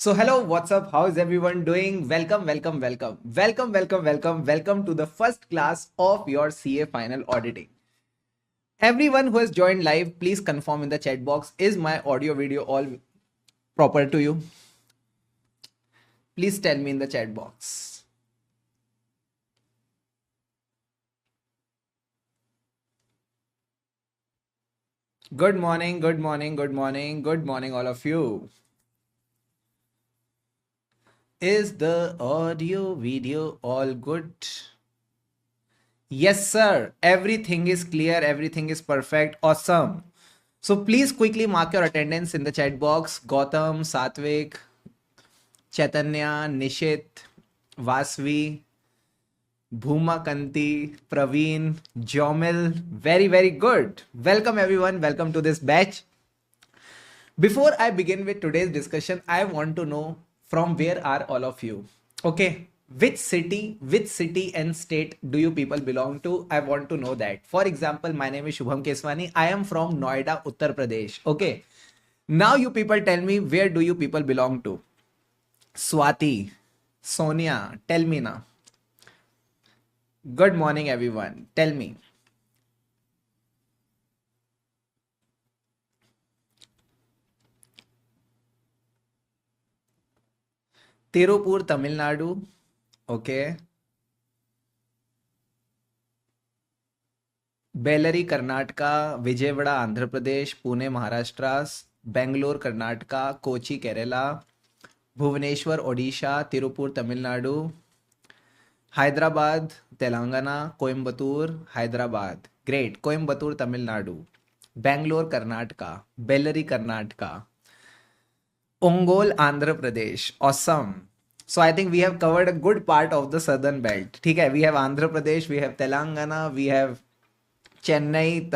So hello, what's up? How is everyone doing? Welcome to the first class of your CA final auditing. Everyone who has joined live, please confirm in the chat box. Is my audio video all proper to you? Please tell me in the chat box. Good morning all of you. Is the audio video all good? Yes, sir. Everything is clear. Everything is perfect. Awesome. So please quickly mark your attendance in the chat box. Gautam, Satvik, Chaitanya, Nishit, Vasvi, Bhuma Kanti, Praveen, Jomil. Very good. Welcome everyone. Welcome to this batch. Before I begin with today's discussion, I want to know from where are all of you? Okay. Which city and state do you people belong to? I want to know that. For example, my name is Shubham Keswani. I am from Noida, Uttar Pradesh. Okay. Now you people tell me, where do you people belong to? Swati, Sonia, tell me now. Good morning, everyone. Tell me. Tirupur, Tamil Nadu. Okay. Bellary, Karnataka. Vijayawada, Andhra Pradesh. Pune, Maharashtra. Bangalore, Karnataka. Kochi, Kerala. Bhubaneswar, Odisha. Tirupur, Tamil Nadu. Hyderabad, Telangana. Coimbatore, Hyderabad. Great. Coimbatore, Tamil Nadu. Bangalore, Karnataka. Bellary, Karnataka. Ongole, Andhra Pradesh. Awesome. So I think we have covered a good part of the southern belt. Okay, we have Andhra Pradesh, we have Telangana, we have Chennai,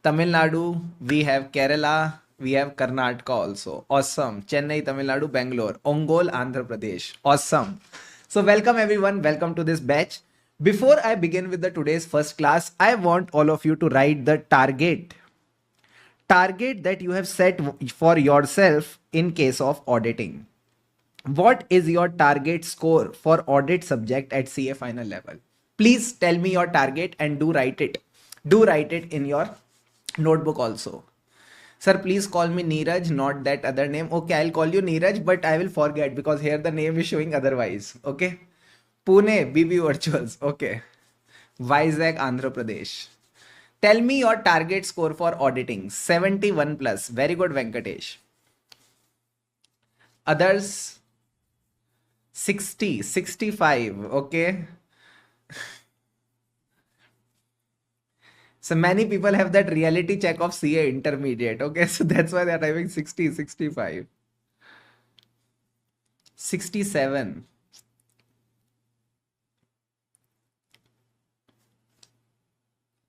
Tamil Nadu, we have Kerala, we have Karnataka also. Awesome. Chennai, Tamil Nadu, Bangalore, Ongole, Andhra Pradesh. Awesome. So welcome everyone. Welcome to this batch. Before I begin with the today's first class, I want all of you to write the target that you have set for yourself in case of auditing. What is your target score for audit subject at CA final level? Please tell me your target and do write it. Do write it in your notebook also. Sir, please call me Neeraj, not that other name. Okay, I'll call you Neeraj, but I will forget because here the name is showing otherwise. Okay. Pune, BB Virtuals. Okay. Vizag, Andhra Pradesh. Tell me your target score for auditing. 71 plus. Very good, Venkatesh. Others, 60, 65. Okay. So many people have that reality check of CA intermediate. Okay. So that's why they're typing 60, 65. 67.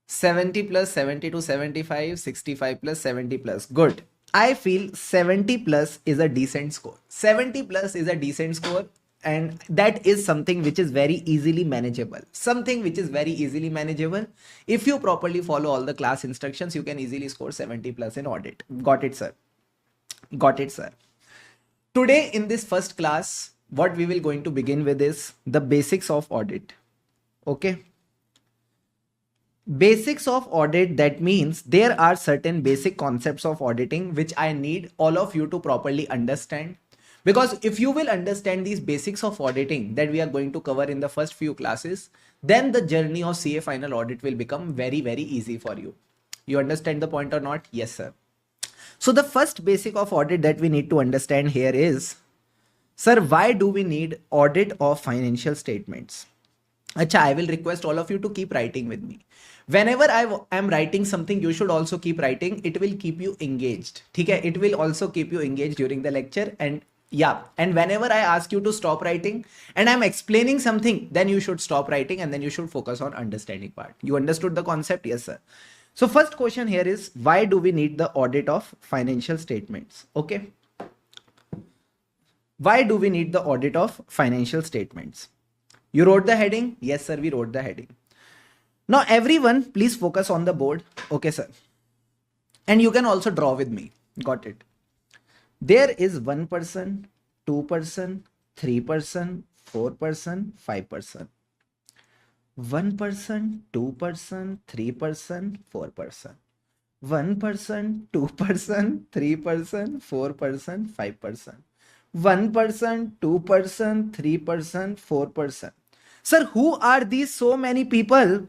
70 plus, 70 to 75, 65 plus, 70 plus. Good. I feel 70 plus is a decent score. 70 plus is a decent score, and that is something which is very easily manageable. Something which is very easily manageable. If you properly follow all the class instructions, you can easily score 70 plus in audit. Got it, sir. Got it, sir. Today in this first class, what we will going to begin with is the basics of audit. Okay. Basics of audit, that means there are certain basic concepts of auditing which I need all of you to properly understand, because if you will understand these basics of auditing that we are going to cover in the first few classes, then the journey of CA final audit will become very easy for you. You understand the point or not? Yes, sir. So the first basic of audit that we need to understand here is, sir, why do we need audit of financial statements? Acha, I will request all of you to keep writing with me. Whenever I am writing something, you should also keep writing. It will keep you engaged. Okay? It will also keep you engaged during the lecture. And yeah, and whenever I ask you to stop writing and I'm explaining something, then you should stop writing and then you should focus on understanding part. You understood the concept? Yes, sir. So first question here is, why do we need the audit of financial statements? Okay. Why do we need the audit of financial statements? You wrote the heading? Yes, sir, we wrote the heading. Now, everyone, please focus on the board. Okay, sir. And you can also draw with me. Got it. There is one person 2%, 3%, 4%, 5%. 1%, 2%, 3%, 4%. 1%, 2%, 3%, 4%, 5%. 1%, 2%, 3%, 4%. Sir, who are these so many people?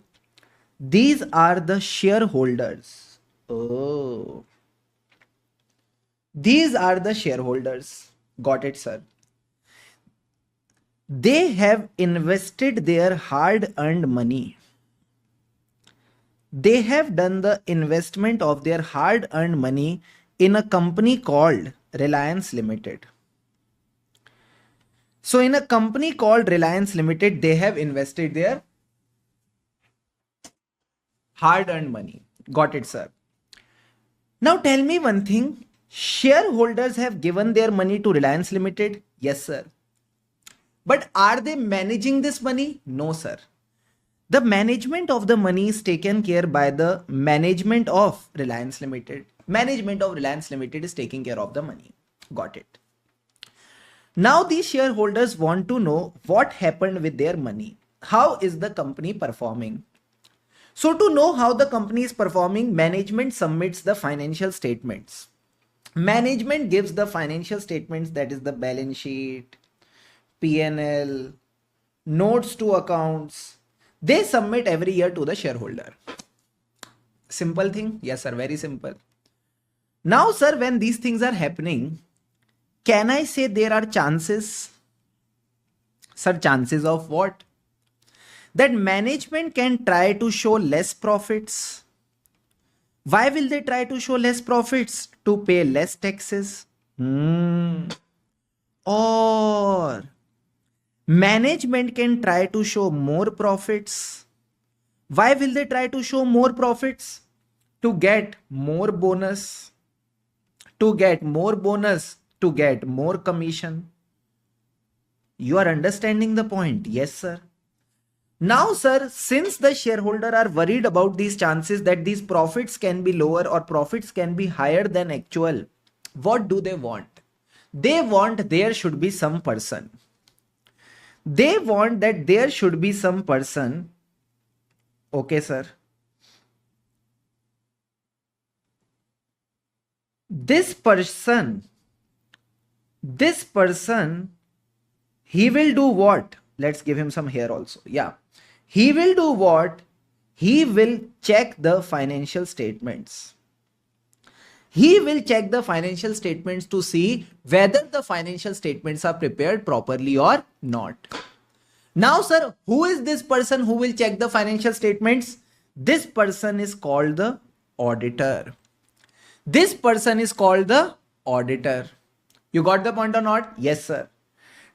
These are the shareholders. Oh, these are the shareholders. Got it, sir. They have invested their hard earned money. They have done the investment of their hard earned money in a company called Reliance Limited. So, in a company called Reliance Limited, they have invested their hard earned money. Got it, sir. Now, tell me one thing. Shareholders have given their money to Reliance Limited? Yes, sir. But are they managing this money? No, sir. The management of the money is taken care by the management of Reliance Limited. Management of Reliance Limited is taking care of the money. Got it. Now these shareholders want to know what happened with their money. How is the company performing? So to know how the company is performing, management submits the financial statements. Management gives the financial statements, that is the balance sheet, P&L, notes to accounts. They submit every year to the shareholder. Simple thing? Yes, sir. Very simple. Now, sir, when these things are happening, can I say there are chances? Sir, chances of what? That management can try to show less profits. Why will they try to show less profits? To pay less taxes. Or management can try to show more profits. Why will they try to show more profits? To get more bonus. To get more bonus. To get more commission. You are understanding the point? Yes, sir. Now, sir, since the shareholder are worried about these chances that these profits can be lower or profits can be higher than actual, what do they want? They want there should be some person. They want that there should be some person. Okay, sir. This person, he will do what? Let's give him some here also. Yeah. He will do what? He will check the financial statements. He will check the financial statements to see whether the financial statements are prepared properly or not. Now, sir, who is this person who will check the financial statements? This person is called the auditor. This person is called the auditor. You got the point or not? Yes, sir.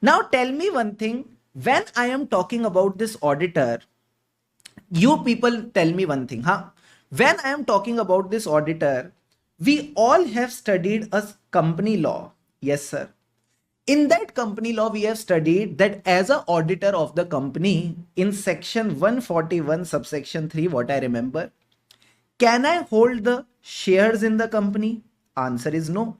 Now tell me one thing. When I am talking about this auditor, you people tell me one thing. When I am talking about this auditor, we all have studied a company law. Yes, sir. In that company law, we have studied that as an auditor of the company, in section 141 subsection 3, what I remember, can I hold the shares in the company? Answer is no.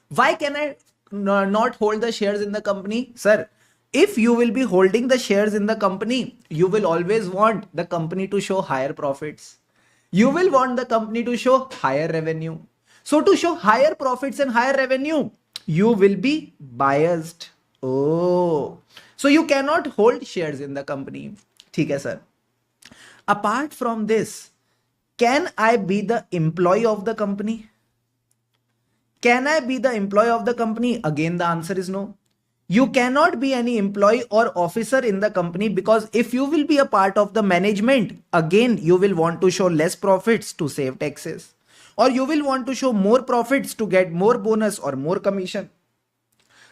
Why can I not hold the shares in the company? Sir, if you will be holding the shares in the company, you will always want the company to show higher profits. You will want the company to show higher revenue. So to show higher profits and higher revenue, you will be biased. Oh, so you cannot hold shares in the company. ठीक है, sir. Apart from this, can I be the employee of the company? Can I be the employee of the company? Again, the answer is no. You cannot be any employee or officer in the company, because if you will be a part of the management, again, you will want to show less profits to save taxes, or you will want to show more profits to get more bonus or more commission.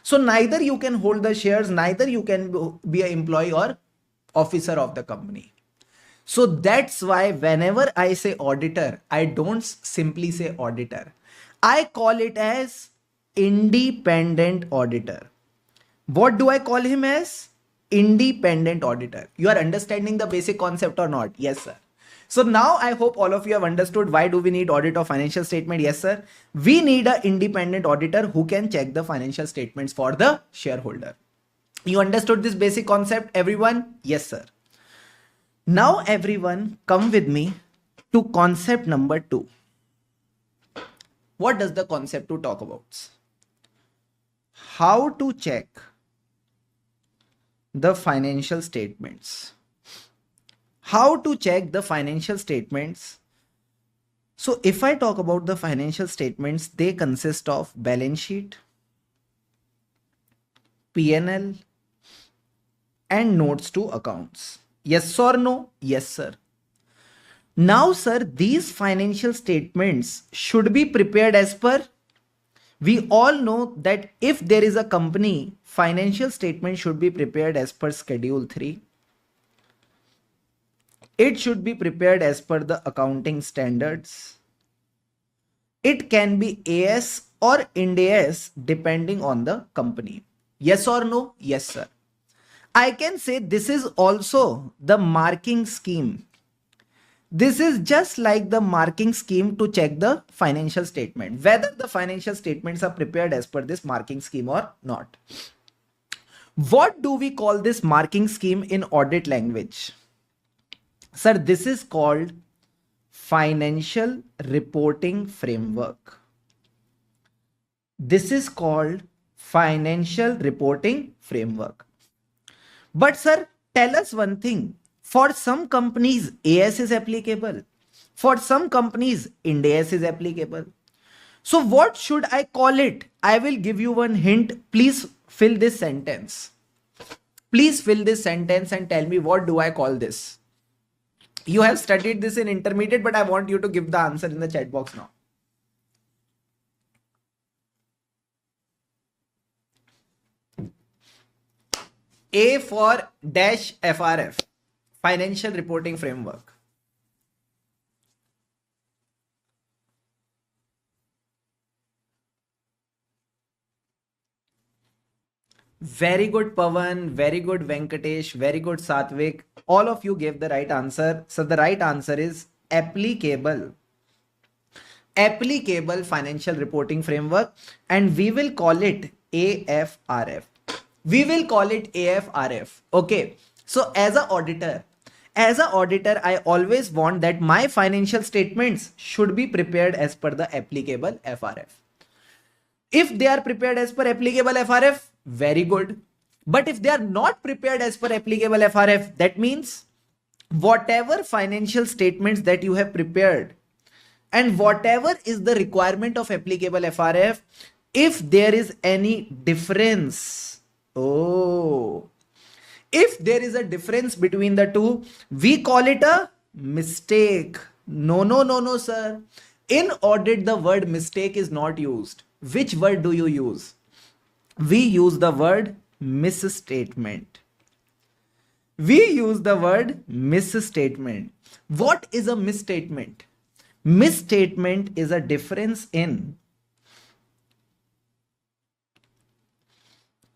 So neither you can hold the shares, neither you can be an employee or officer of the company. So that's why whenever I say auditor, I don't simply say auditor. I call it as independent auditor. What do I call him as? Independent auditor. You are understanding the basic concept or not? Yes, sir. So now I hope all of you have understood why do we need audit of financial statement. Yes, sir. We need an independent auditor who can check the financial statements for the shareholder. You understood this basic concept, everyone? Yes, sir. Now everyone come with me to concept number 2. What does the concept 2 talk about? How to check the financial statements. How to check the financial statements. So if I talk about the financial statements, they consist of balance sheet, P&L, and notes to accounts. Yes or no? Yes, sir. Now, sir, these financial statements should be prepared as per. We all know that if there is a company, financial statement should be prepared as per Schedule 3. It should be prepared as per the accounting standards. It can be AS or Ind AS depending on the company. Yes or no? Yes, sir. I can say this is also the marking scheme. This is just like the marking scheme to check the financial statement, whether the financial statements are prepared as per this marking scheme or not. What do we call this marking scheme in audit language? Sir, this is called financial reporting framework. This is called financial reporting framework. But sir, tell us one thing. For some companies, AS is applicable. For some companies, Ind AS is applicable. So what should I call it? I will give you one hint. Please fill this sentence. Please fill this sentence and tell me what do I call this? You have studied this in intermediate, but I want you to give the answer in the chat box now. A for dash FRF, financial reporting framework. Very good, Pavan. Very good, Venkatesh. Very good, Satvik. All of you gave the right answer. So the right answer is applicable. Applicable financial reporting framework, and we will call it AFRF. We will call it AFRF. Okay. So as an auditor, I always want that my financial statements should be prepared as per the applicable FRF. If they are prepared as per applicable FRF, very good. But if they are not prepared as per applicable FRF, that means whatever financial statements that you have prepared and whatever is the requirement of applicable FRF, if there is any difference, if there is a difference between the two, we call it a mistake. No, sir. In audit, the word mistake is not used. Which word do you use? We use the word misstatement. We use the word misstatement. What is a misstatement? Misstatement is a difference in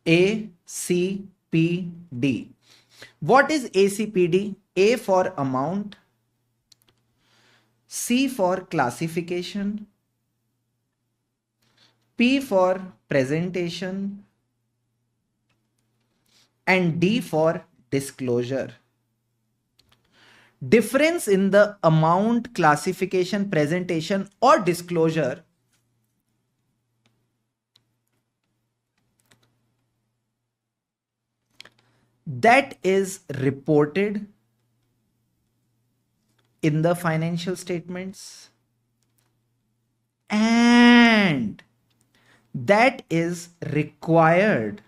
ACPD. What is ACPD? A for amount, C for classification, P for presentation, and D for disclosure. Difference in the amount, classification, presentation, or disclosure that is reported in the financial statements and that is required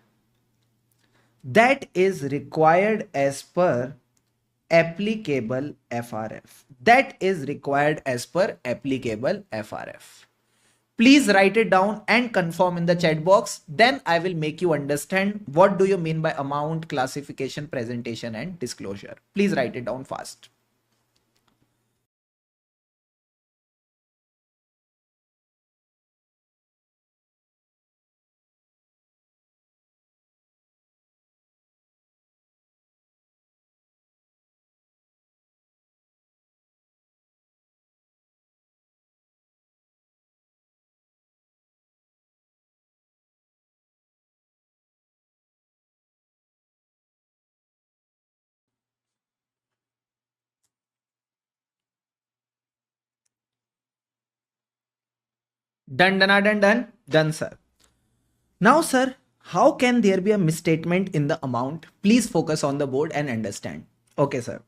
as per applicable FRF. That is required as per applicable FRF. Please write it down and confirm in the chat box. Then I will make you understand what do you mean by amount, classification, presentation, and disclosure. Please write it down fast. Done, done, done, done, done, sir. Now, sir, how can there be a misstatement in the amount? Please focus on the board and understand. Okay, sir.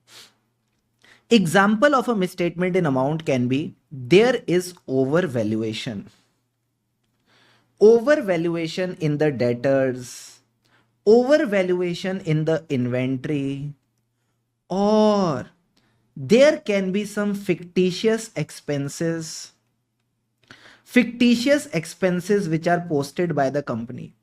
Example of a misstatement in amount can be there is overvaluation. Overvaluation in the debtors, overvaluation in the inventory, or there can be some fictitious expenses which are posted by the company.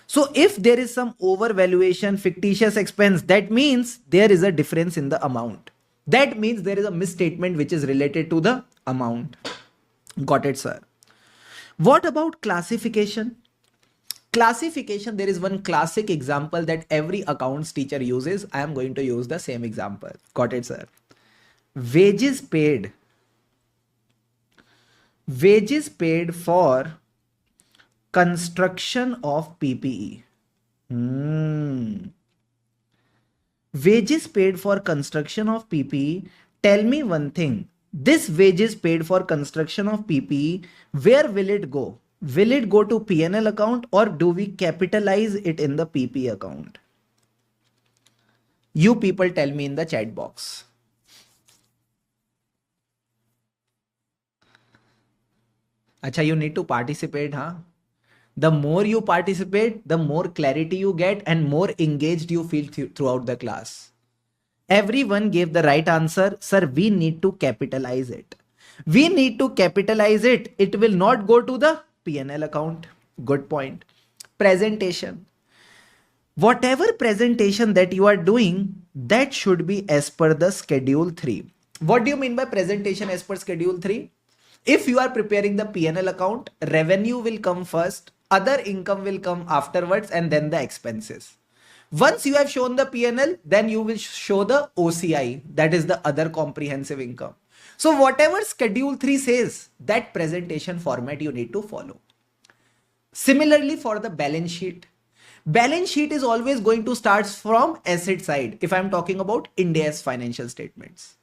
So if there is some overvaluation, fictitious expense, that means there is a difference in the amount. That means there is a misstatement which is related to the amount. Got it, sir? What about classification? Classification, there is one classic example that every accounts teacher uses. I am going to use the same example. Got it, sir? Wages paid. Wages paid for construction of PPE. Wages paid for construction of PPE. Tell me one thing. This wages paid for construction of PPE, where will it go? Will it go to P&L account or do we capitalize it in the PP account? You people tell me in the chat box. Acha, you need to participate, huh? The more you participate, the more clarity you get and more engaged you feel throughout the class. Everyone gave the right answer. Sir, we need to capitalize it. We need to capitalize it. It will not go to the P&L account. Good point. Presentation. Whatever presentation that you are doing, that should be as per the schedule 3. What do you mean by presentation as per schedule 3? If you are preparing the P&L account, revenue will come first, other income will come afterwards, and then the expenses. Once you have shown the P&L, then you will show the OCI, that is the other comprehensive income. So whatever schedule 3 says, that presentation format you need to follow. Similarly for the balance sheet. Balance sheet is always going to start from asset side. If I'm talking about India's financial statements.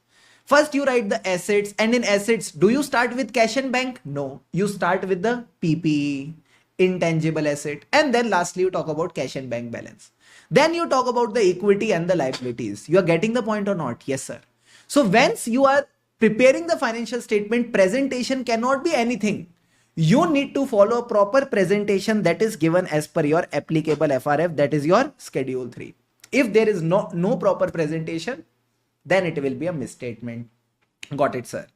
First you write the assets, and in assets, do you start with cash and bank? No, you start with the PPE, intangible asset, and then lastly you talk about cash and bank balance. Then you talk about the equity and the liabilities. You are getting the point or not? Yes, sir. So once you are preparing the financial statement, presentation cannot be anything. You need to follow a proper presentation that is given as per your applicable FRF, that is your schedule 3. If there is no proper presentation, then it will be a misstatement. Got it, sir?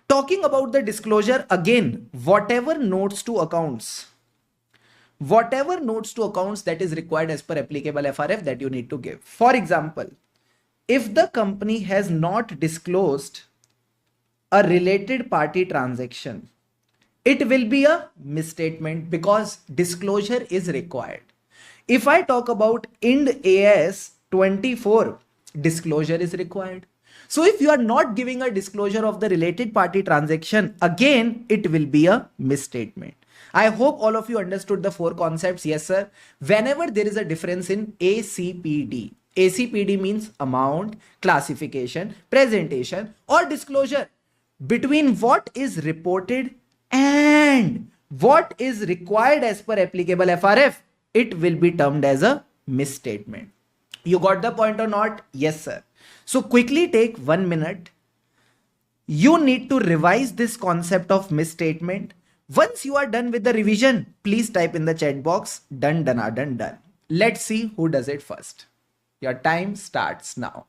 Talking about the disclosure again, whatever notes to accounts that is required as per applicable FRF, that you need to give. For example, if the company has not disclosed a related party transaction, it will be a misstatement because disclosure is required. If I talk about Ind AS 24, disclosure is required. So if you are not giving a disclosure of the related party transaction, again, it will be a misstatement. I hope all of you understood the 4 concepts. Yes, sir. Whenever there is a difference in ACPD, ACPD means amount, classification, presentation, or disclosure, between what is reported and what is required as per applicable FRF, it will be termed as a misstatement. You got the point or not? Yes, sir. So quickly take 1 minute. You need to revise this concept of misstatement. Once you are done with the revision, please type in the chat box, done, done, done, done. Let's see who does it first. Your time starts now.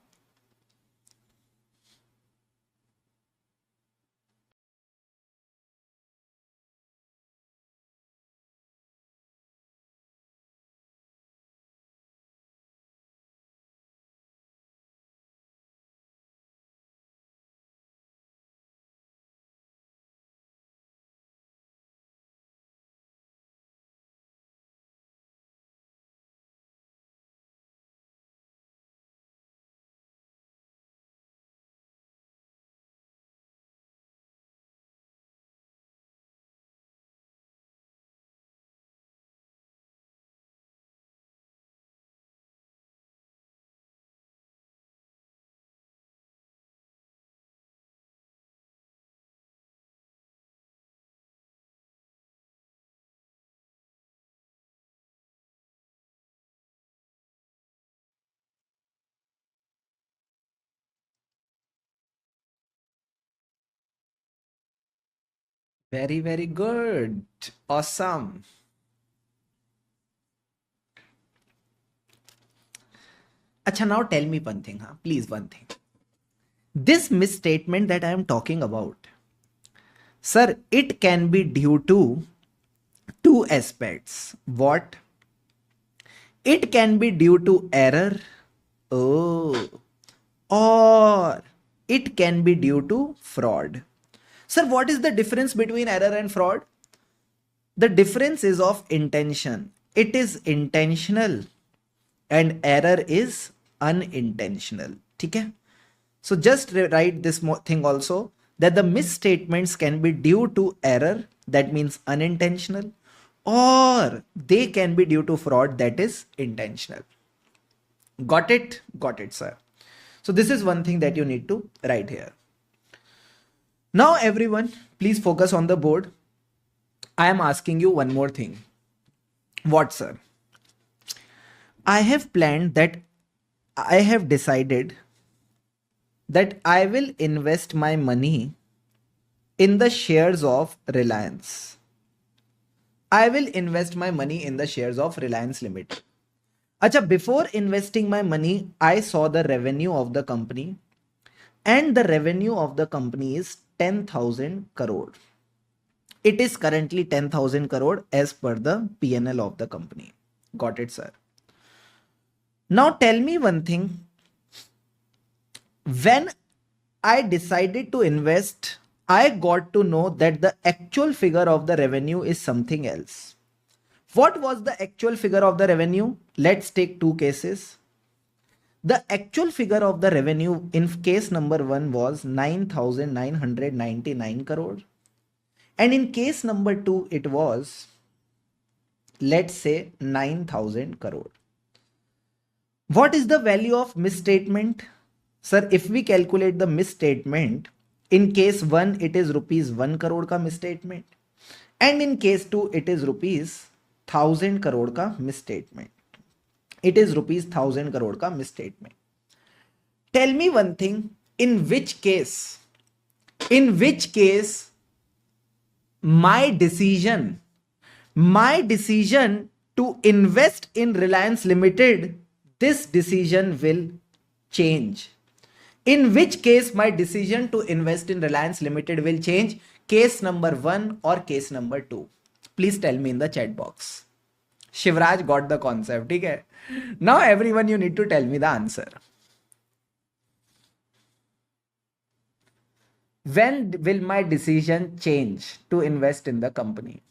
Very, very good. Awesome. Acha, now tell me one thing, huh? Please, one thing. This misstatement that I am talking about, sir, it can be due to two aspects. What? It can be due to error. Oh. Or it can be due to fraud. Sir, what is the difference between error and fraud? The difference is of intention. It is intentional and error is unintentional. Okay? So just write this thing also, that the misstatements can be due to error, that means unintentional, or they can be due to fraud, that is intentional. Got it? Got it, sir. So this is one thing that you need to write here. Now everyone, please focus on the board. I am asking you one more thing. What, sir? I have planned that I have decided that I will invest my money in the shares of Reliance. I will invest my money in the shares of Reliance Limited. Acha, before investing my money, I saw the revenue of the company, and the revenue of the company is 10,000 crore. It is currently 10,000 crore as per the P&L of the company. Got it, sir? Now tell me one thing. When I decided to invest, I got to know that the actual figure of the revenue is something else. What was the actual figure of the revenue? Let's take two cases. The actual figure of the revenue in case number 1 was 9,999 crore. And in case number 2, it was, let's say, 9,000 crore. What is the value of misstatement? Sir, if we calculate the misstatement, in case 1, it is rupees 1 crore ka misstatement. And in case 2, it is rupees 1,000 crore ka misstatement. It is rupees 1,000 crore ka misstatement. Tell me one thing, in which case my decision to invest in Reliance Limited, this decision will change. In which case my decision to invest in Reliance Limited will change? Case number 1 or case number 2? Please tell me in the chat box. Shivraj got the concept. Okay? Now everyone, you need to tell me the answer. When will my decision change to invest in the company?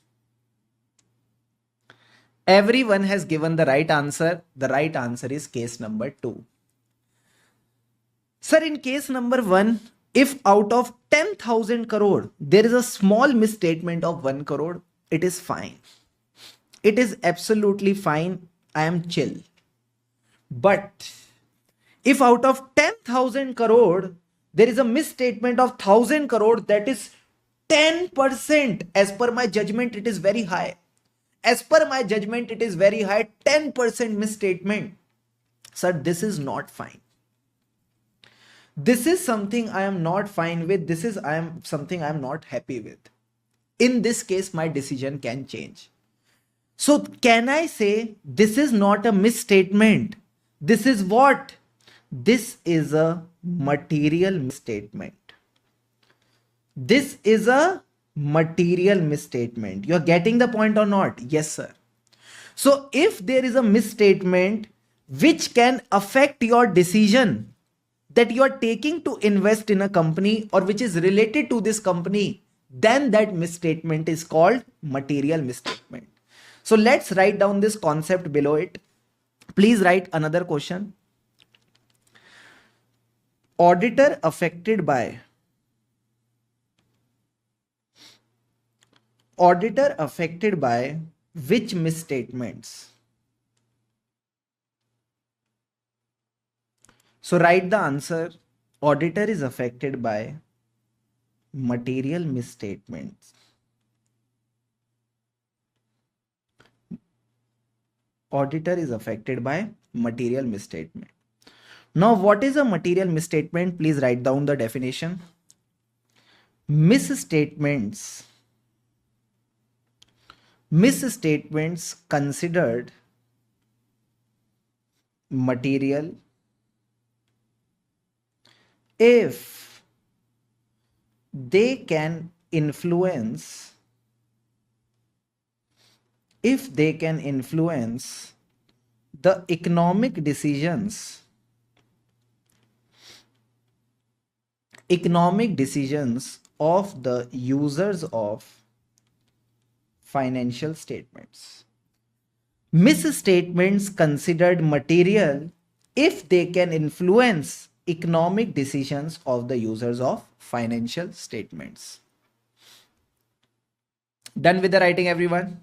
Everyone has given the right answer. The right answer is case number 2. Sir, in case number 1, if out of 10,000 crore, there is a small misstatement of 1 crore, it is fine. It is absolutely fine. I am chill. But if out of 10,000 crore, there is a misstatement of 1,000 crore, that is 10%. As per my judgment, it is very high. As per my judgment, it is very high. 10% misstatement. Sir, this is not fine. This is something I am not fine with. This is something I am not happy with. In this case, my decision can change. So can I say this is not a misstatement? This is what? This is a material misstatement. This is a material misstatement. You're getting the point or not? Yes, sir. So if there is a misstatement which can affect your decision that you are taking to invest in a company or which is related to this company, then that misstatement is called material misstatement. So let's write down this concept below it. Please write another question. Auditor affected by which misstatements? So write the answer. Auditor is affected by material misstatements. Auditor is affected by material misstatement. Now, what is a material misstatement? Please write down the definition. Misstatements misstatements considered material if they can influence the economic decisions of the users of financial statements. Misstatements considered material if they can influence economic decisions of the users of financial statements. Done with the writing, everyone?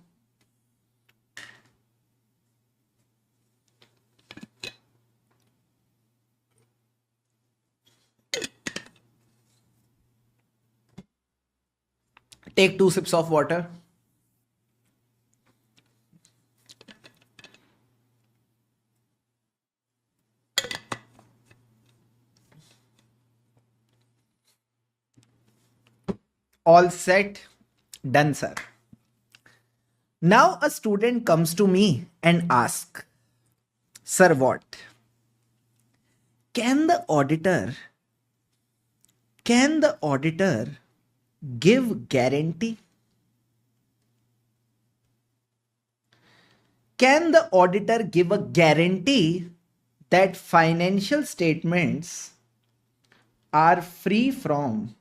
Take 2 sips of water. All set? Done, sir. Now a student comes to me and asks, sir, what? Can the auditor give guarantee? Can the auditor give a guarantee that financial statements are free from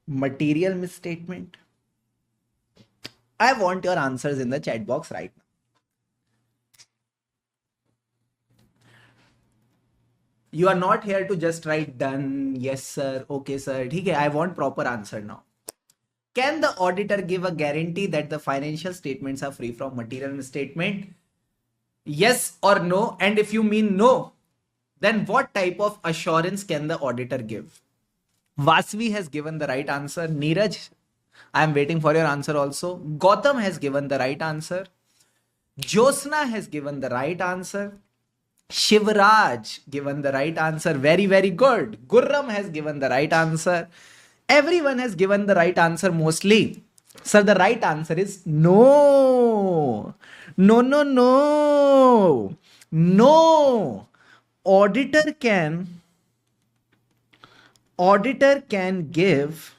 material misstatement? I want your answers in the chat box right now. You are not here to just write done, yes sir, okay sir. Okay, I want proper answer now. Can the auditor give a guarantee that the financial statements are free from material misstatement? Yes or no? And if you mean no, then what type of assurance can the auditor give? Vasvi has given the right answer. Neeraj, I am waiting for your answer also. Gautam has given the right answer. Josna has given the right answer. Shivraj given the right answer. Very, very good. Gurram has given the right answer. Everyone has given the right answer mostly. Sir, the right answer is no. No, no, no. No. Auditor can give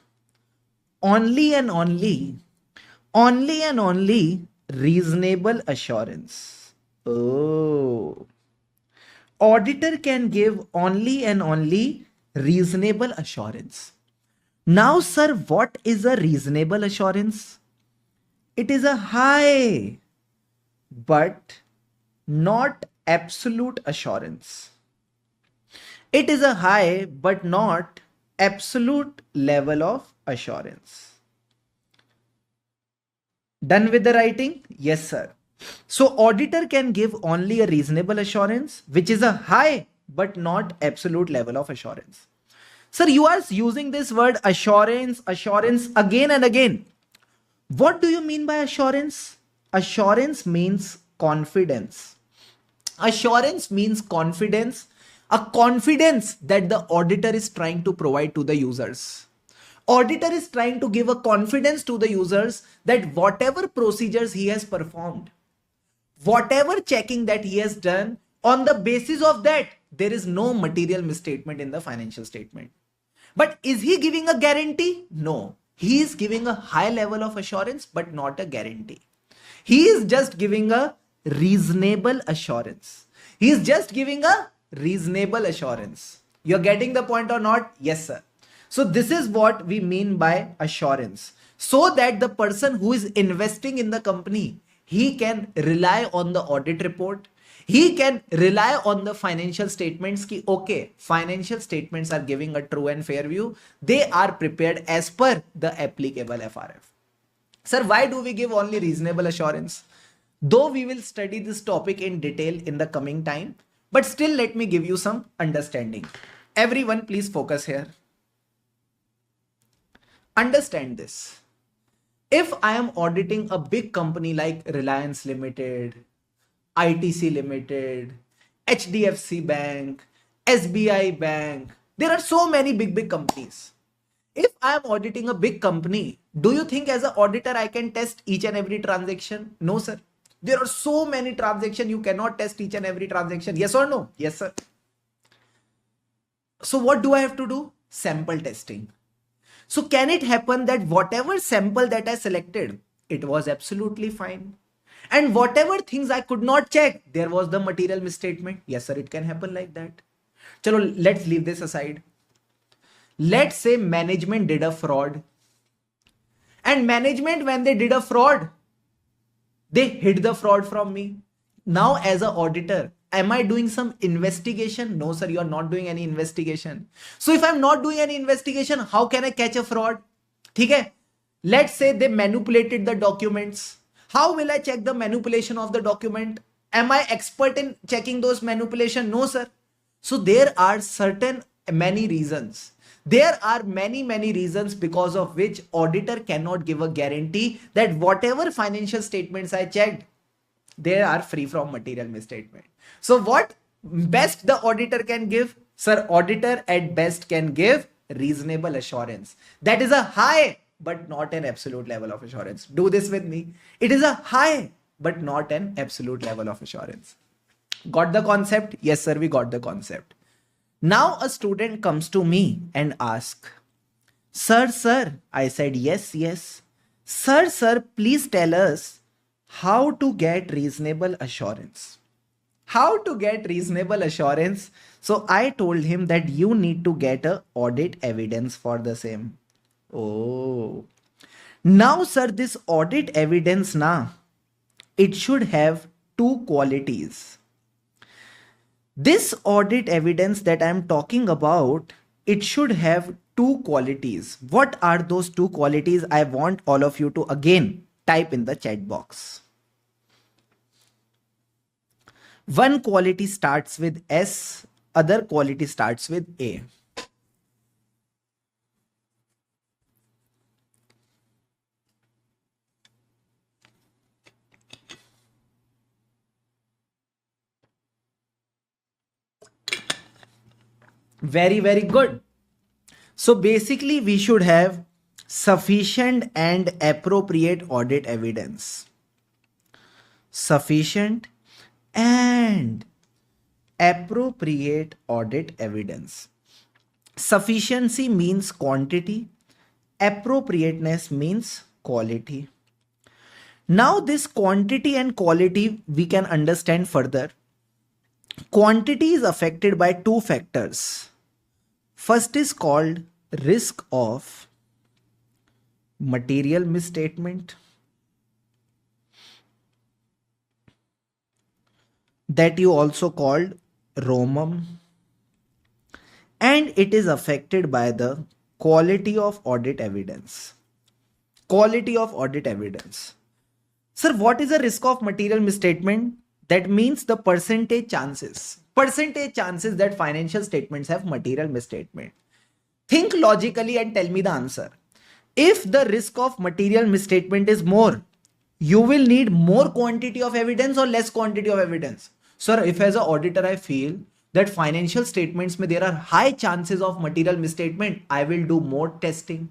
only and only reasonable assurance. Oh. Auditor can give only and only reasonable assurance. Now, sir, what is a reasonable assurance? It is a high but not absolute assurance. It is a high but not absolute level of assurance. Done with the writing? Yes, sir. So auditor can give only a reasonable assurance, which is a high but not absolute level of assurance. Sir, you are using this word assurance again and again. What do you mean by assurance? Assurance means confidence. Assurance means confidence, a confidence that the auditor is trying to provide to the users. Auditor is trying to give a confidence to the users that whatever procedures he has performed, whatever checking that he has done, on the basis of that, there is no material misstatement in the financial statement. But is he giving a guarantee? No. He is giving a high level of assurance, but not a guarantee. He is just giving a reasonable assurance. He is just giving a reasonable assurance. You're getting the point or not? Yes, sir. So this is what we mean by assurance. So that the person who is investing in the company, he can rely on the audit report. He can rely on the financial statements ki, okay, financial statements are giving a true and fair view. They are prepared as per the applicable FRF. Sir, why do we give only reasonable assurance? Though we will study this topic in detail in the coming time, but still let me give you some understanding. Everyone please focus here. Understand this. If I am auditing a big company like Reliance Limited, ITC Limited, HDFC Bank, SBI Bank, there are so many big companies. If I am auditing a big company, do you think as an auditor I can test each and every transaction? No, sir. There are so many transactions, you cannot test each and every transaction. Yes or no? Yes, sir. So what do I have to do? Sample testing. So can it happen that whatever sample that I selected, it was absolutely fine? And whatever things I could not check, there was the material misstatement. Yes, sir, it can happen like that. Chalo, let's leave this aside. Let's say management did a fraud. And management, when they did a fraud, they hid the fraud from me. Now, as an auditor, am I doing some investigation? No, sir, you are not doing any investigation. So if I'm not doing any investigation, how can I catch a fraud? Okay? Let's say they manipulated the documents. How will I check the manipulation of the document? Am I expert in checking those manipulation? No, sir. So there are many reasons. There are many reasons because of which auditor cannot give a guarantee that whatever financial statements I checked, they are free from material misstatement. So what best the auditor can give? Sir, auditor at best can give reasonable assurance. That is a high but not an absolute level of assurance. Do this with me. It is a high but not an absolute level of assurance. Got the concept? Yes, sir, we got the concept. Now a student comes to me and asks, Sir, I said, yes. Sir, please tell us how to get reasonable assurance. How to get reasonable assurance? So I told him that you need to get a audit evidence for the same. Oh. Now, sir, this audit evidence it should have two qualities. This audit evidence that I'm talking about, it should have two qualities. What are those two qualities? I want all of you to again type in the chat box. One quality starts with S, other quality starts with A. Very good. So basically we should have sufficient and appropriate audit evidence. Sufficient and appropriate audit evidence. Sufficiency means quantity. Appropriateness means quality. Now this quantity and quality we can understand further. Quantity is affected by two factors. First is called risk of material misstatement. That you also called ROMM. And it is affected by the quality of audit evidence. Quality of audit evidence. Sir, what is the risk of material misstatement? That means the percentage chances that financial statements have material misstatement. Think logically and tell me the answer. If the risk of material misstatement is more, you will need more quantity of evidence or less quantity of evidence. Sir, if as an auditor I feel that financial statements there are high chances of material misstatement, I will do more testing.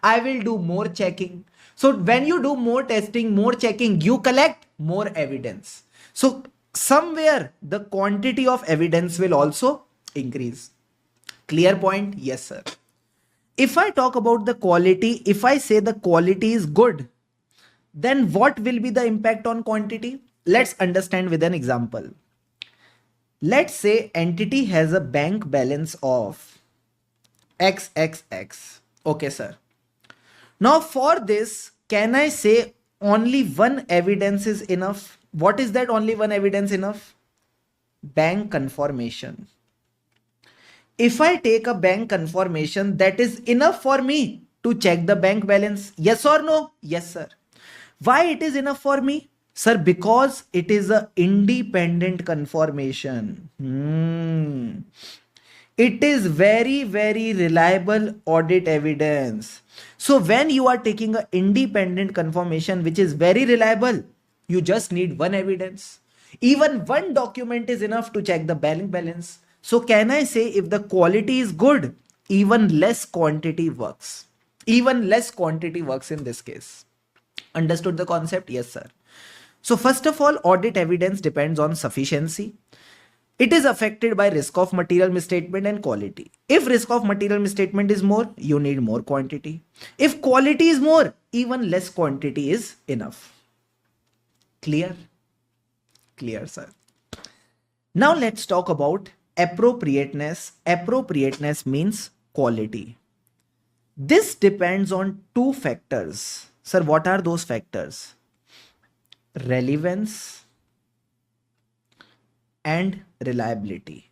I will do more checking. So when you do more testing, more checking, you collect more evidence. So somewhere the quantity of evidence will also increase. Clear point? Yes, sir. If I talk about the quality, if I say the quality is good, then what will be the impact on quantity? Let's understand with an example. Let's say entity has a bank balance of XXX. Okay, sir. Now for this, can I say only one evidence is enough? What is that only one evidence enough? Bank confirmation. If I take a bank confirmation, that is enough for me to check the bank balance. Yes or no? Yes, sir. Why it is enough for me? Sir, because it is an independent confirmation. It is very reliable audit evidence. So when you are taking an independent confirmation which is very reliable, you just need one evidence. Even one document is enough to check the bank balance. So can I say if the quality is good, even less quantity works. Even less quantity works in this case. Understood the concept? Yes, sir. So first of all, audit evidence depends on sufficiency. It is affected by risk of material misstatement and quality. If risk of material misstatement is more, you need more quantity. If quality is more, even less quantity is enough. Clear? Clear, sir. Now let's talk about appropriateness. Appropriateness means quality. This depends on two factors. Sir, what are those factors? Relevance and reliability.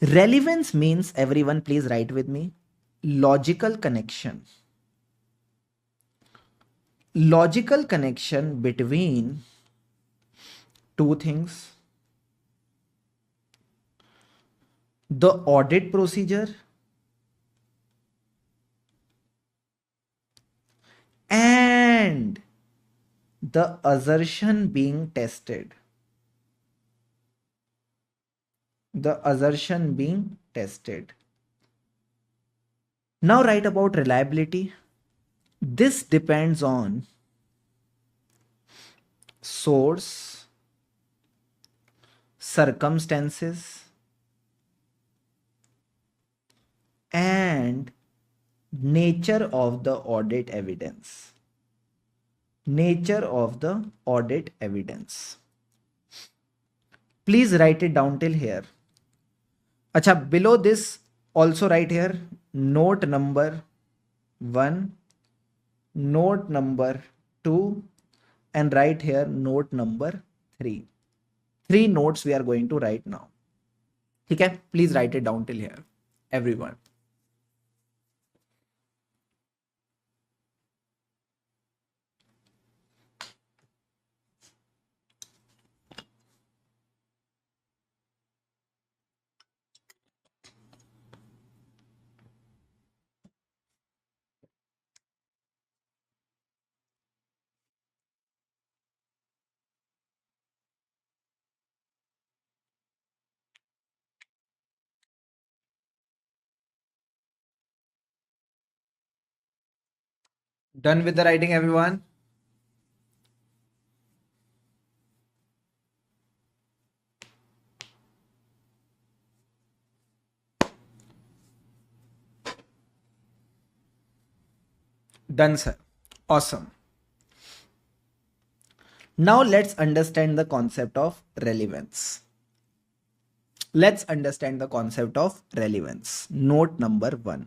Relevance means, everyone please write with me, logical connection. Logical connection between two things: the audit procedure and the assertion being tested. The assertion being tested. Now write about reliability. This depends on source, circumstances, and nature of the audit evidence. Nature of the audit evidence. Please write it down till here. Acha, below this also write here note number 1, note number 2, and write here note number 3. 3 notes we are going to write now. Okay, please write it down till here, everyone. Done with the writing, everyone? Done, sir. Awesome. Now let's understand the concept of relevance. Let's understand the concept of relevance. Note number 1.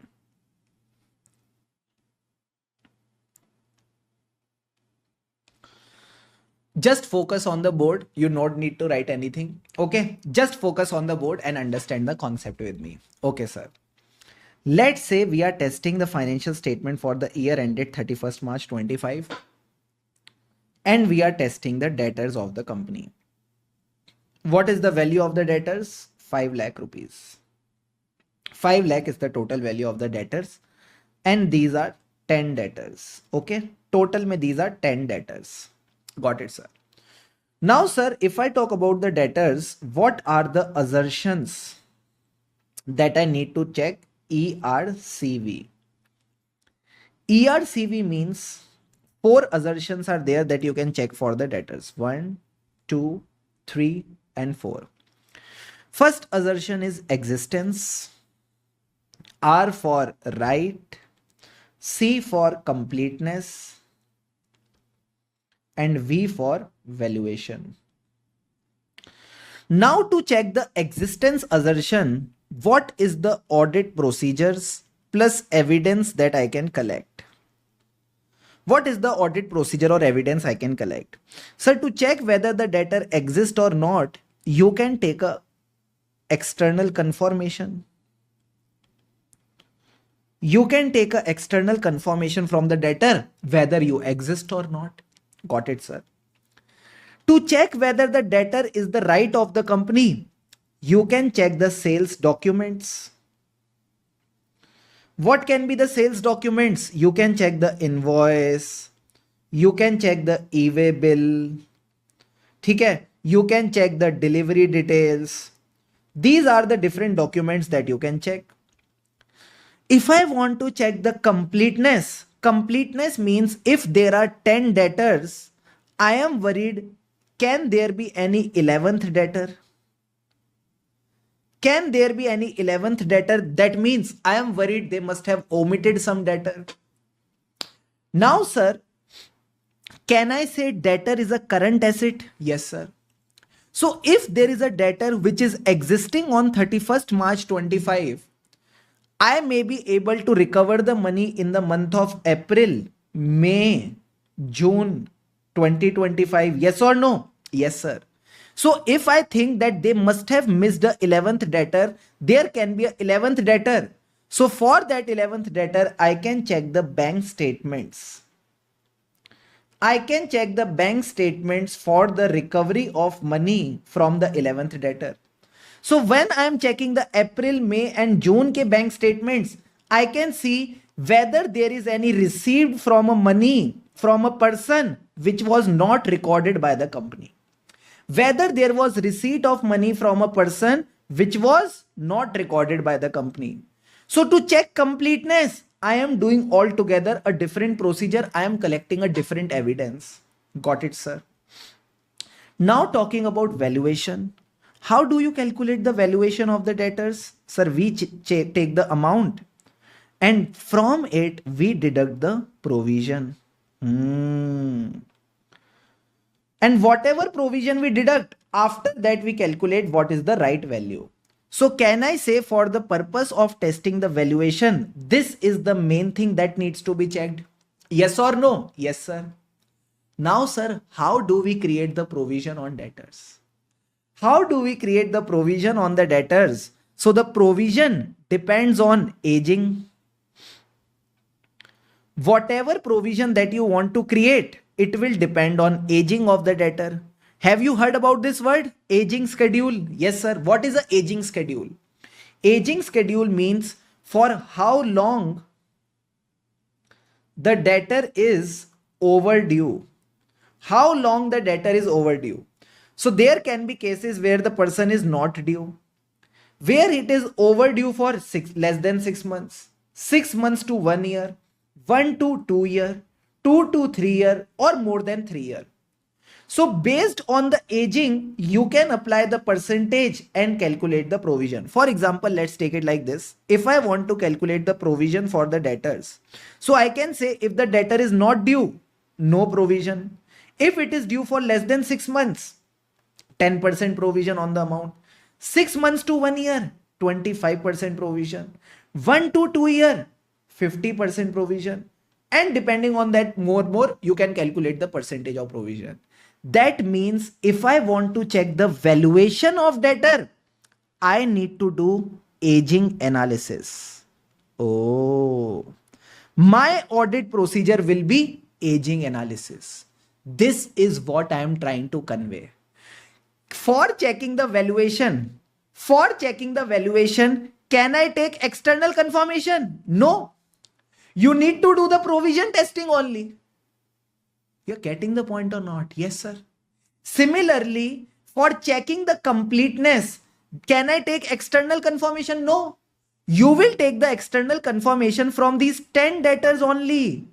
Just focus on the board. You don't need to write anything. Okay, just focus on the board and understand the concept with me. Okay, sir. Let's say we are testing the financial statement for the year ended 31st March 25, and we are testing the debtors of the company. What is the value of the debtors? 5 lakh rupees. 5 lakh is the total value of the debtors, and these are 10 debtors. Okay, total mein these are 10 debtors. Got it, sir. Now, sir, if I talk about the debtors, what are the assertions that I need to check? ERCV. ERCV means 4 assertions are there that you can check for the debtors. 1, 2, 3, and 4. First assertion is existence. R for right. C for completeness. And V for valuation. Now to check the existence assertion, what is the audit procedures plus evidence that I can collect? What is the audit procedure or evidence I can collect? So to check whether the debtor exists or not, you can take a external confirmation. You can take a external confirmation from the debtor whether you exist or not. Got it, sir. To check whether the debtor is the right of the company, you can check the sales documents. What can be the sales documents? You can check the invoice. You can check the e-way bill. Okay? You can check the delivery details. These are the different documents that you can check. If I want to check the completeness, completeness means if there are 10 debtors, I am worried, can there be any 11th debtor? Can there be any 11th debtor? That means I am worried they must have omitted some debtor. Now, sir, can I say debtor is a current asset? Yes, sir. So if there is a debtor which is existing on 31st March 25, I may be able to recover the money in the month of April, May, June 2025. Yes or no? Yes, sir. So if I think that they must have missed the 11th debtor, there can be a 11th debtor. So for that 11th debtor, I can check the bank statements. I can check the bank statements for the recovery of money from the 11th debtor. So when I am checking the April, May and June ke bank statements, I can see whether there is any received from a money from a person which was not recorded by the company. Whether there was receipt of money from a person which was not recorded by the company. So to check completeness, I am doing altogether a different procedure. I am collecting a different evidence. Got it, sir? Now talking about valuation. How do you calculate the valuation of the debtors? Sir, we take the amount and from it we deduct the provision. And whatever provision we deduct, after that we calculate what is the right value. So can I say for the purpose of testing the valuation, this is the main thing that needs to be checked? Yes or no? Yes, sir. Now, sir, how do we create the provision on debtors? How do we create the provision on the debtors? So the provision depends on aging. Whatever provision that you want to create, it will depend on aging of the debtor. Have you heard about this word? Aging schedule. Yes, sir. What is the aging schedule? Aging schedule means for how long the debtor is overdue. How long the debtor is overdue. So there can be cases where the person is not due, where it is overdue for less than 6 months, 6 months to 1 year, 1 to 2 year, 2 to 3 year or more than 3 year. So based on the aging, you can apply the percentage and calculate the provision. For example, let's take it like this. If I want to calculate the provision for the debtors, so I can say if the debtor is not due, no provision. If it is due for less than 6 months, 10% provision on the amount. 6 months to 1 year, 25% provision. 1 to 2 year, 50% provision. And depending on that more, you can calculate the percentage of provision. That means if I want to check the valuation of debtor, I need to do aging analysis. Oh, my audit procedure will be aging analysis. This is what I am trying to convey. For checking the valuation, can I take external confirmation? No. You need to do the provision testing only. You're getting the point or not? Yes, sir. Similarly, for checking the completeness, can I take external confirmation? No. You will take the external confirmation from these 10 debtors only.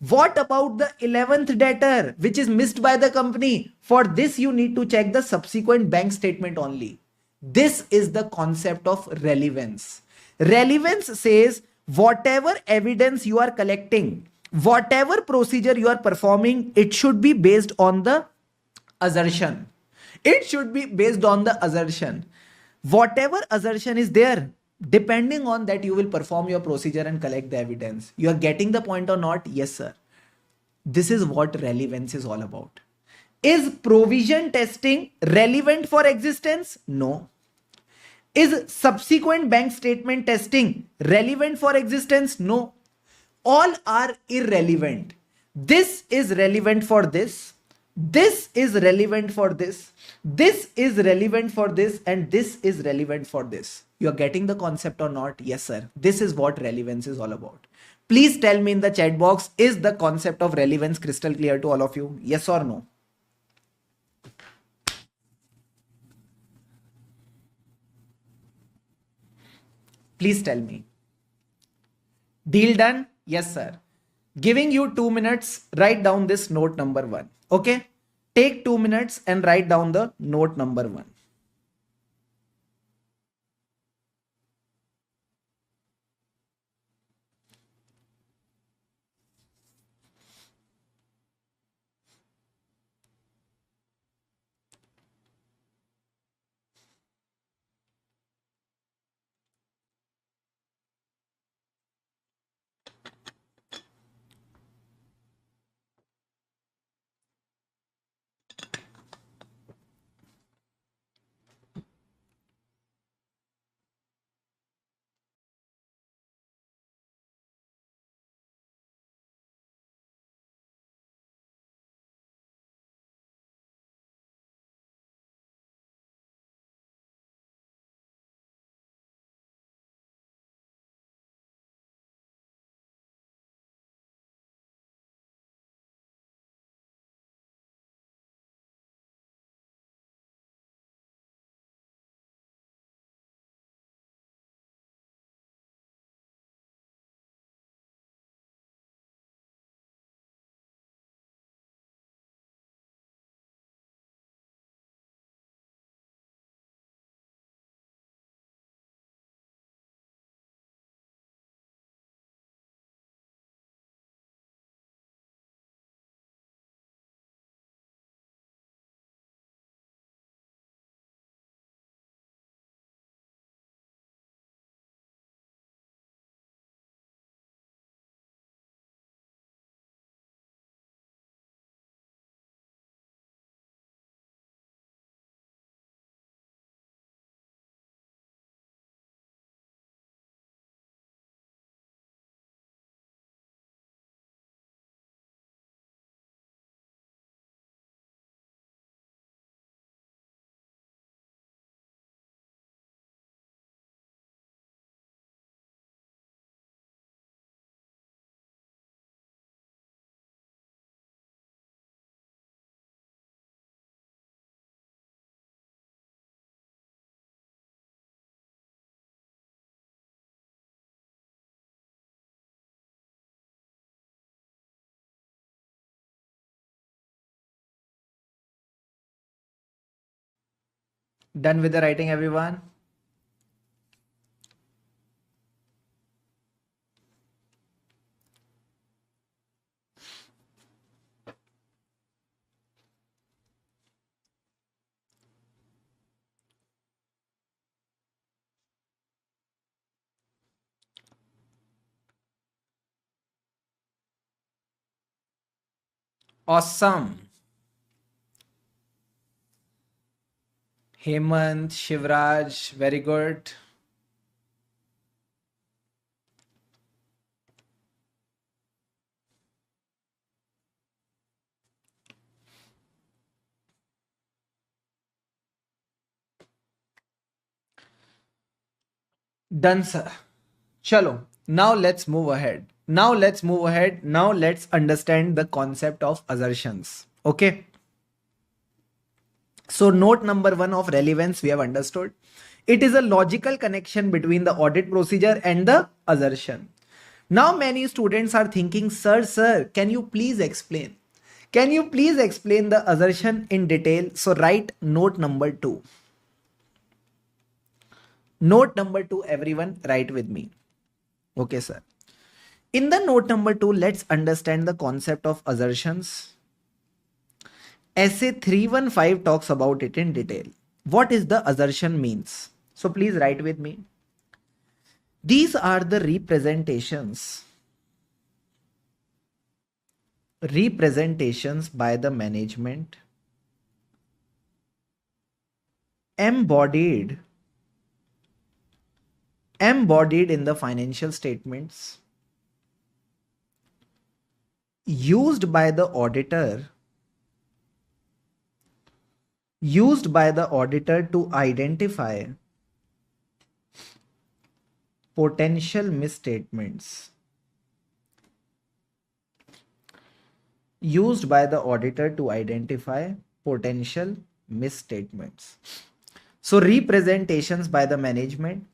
What about the 11th debtor which is missed by the company? For this, you need to check the subsequent bank statement only. This is the concept of relevance. Relevance says whatever evidence you are collecting, whatever procedure you are performing, it should be based on the assertion. It should be based on the assertion. Whatever assertion is there, depending on that, you will perform your procedure and collect the evidence. You are getting the point or not? Yes, sir. This is what relevance is all about. Is provision testing relevant for existence? No. Is subsequent bank statement testing relevant for existence? No. All are irrelevant. This is relevant for this. This is relevant for this. This is relevant for this. And this is relevant for this. You are getting the concept or not? Yes, sir. This is what relevance is all about. Please tell me in the chat box, is the concept of relevance crystal clear to all of you? Yes or no? Please tell me. Deal done? Yes, sir. Giving you 2 minutes, write down this note number one. Okay? Take 2 minutes and write down the note number one. Done with the writing, everyone? Awesome. Hemant, Shivraj, very good. Done, sir. Chalo. Now let's move ahead. Now let's understand the concept of assertions. Okay. So note number one of relevance we have understood. It is a logical connection between the audit procedure and the assertion. Now many students are thinking, sir, can you please explain? Can you please explain the assertion in detail? So write note number two. Note number two, everyone, write with me. Okay, sir. In the note number two, let's understand the concept of assertions. Essay 315 talks about it in detail. What is the assertion means? So please write with me. These are the representations by the management embodied in the financial statements used by the auditor to identify potential misstatements. Used by the auditor to identify potential misstatements. So representations by the management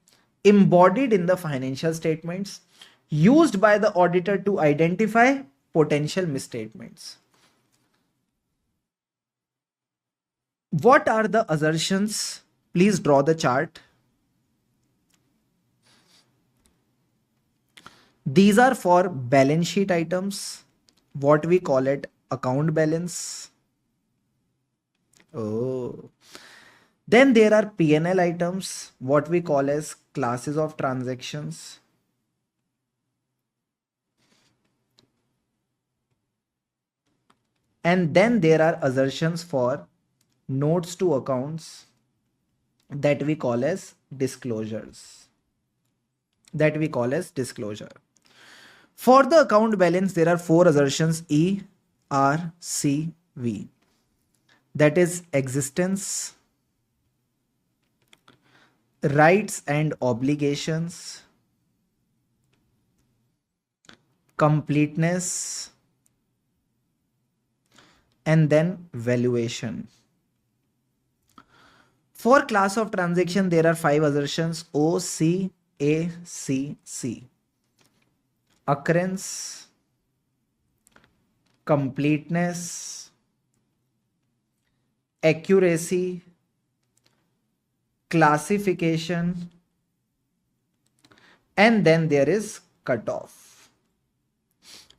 embodied in the financial statements used by the auditor to identify potential misstatements. What are the assertions? Please draw the chart. These are for balance sheet items, what we call it account balance. Oh. Then there are P&L items, what we call as classes of transactions. And then there are assertions for notes to accounts that we call as disclosures. That we call as disclosure. For the account balance, there are four assertions: E, R, C, V. That is existence, rights and obligations, completeness, and then valuation. For class of transaction, there are five assertions: O, C, A, C, C. Occurrence, completeness, accuracy, classification, and then there is cutoff.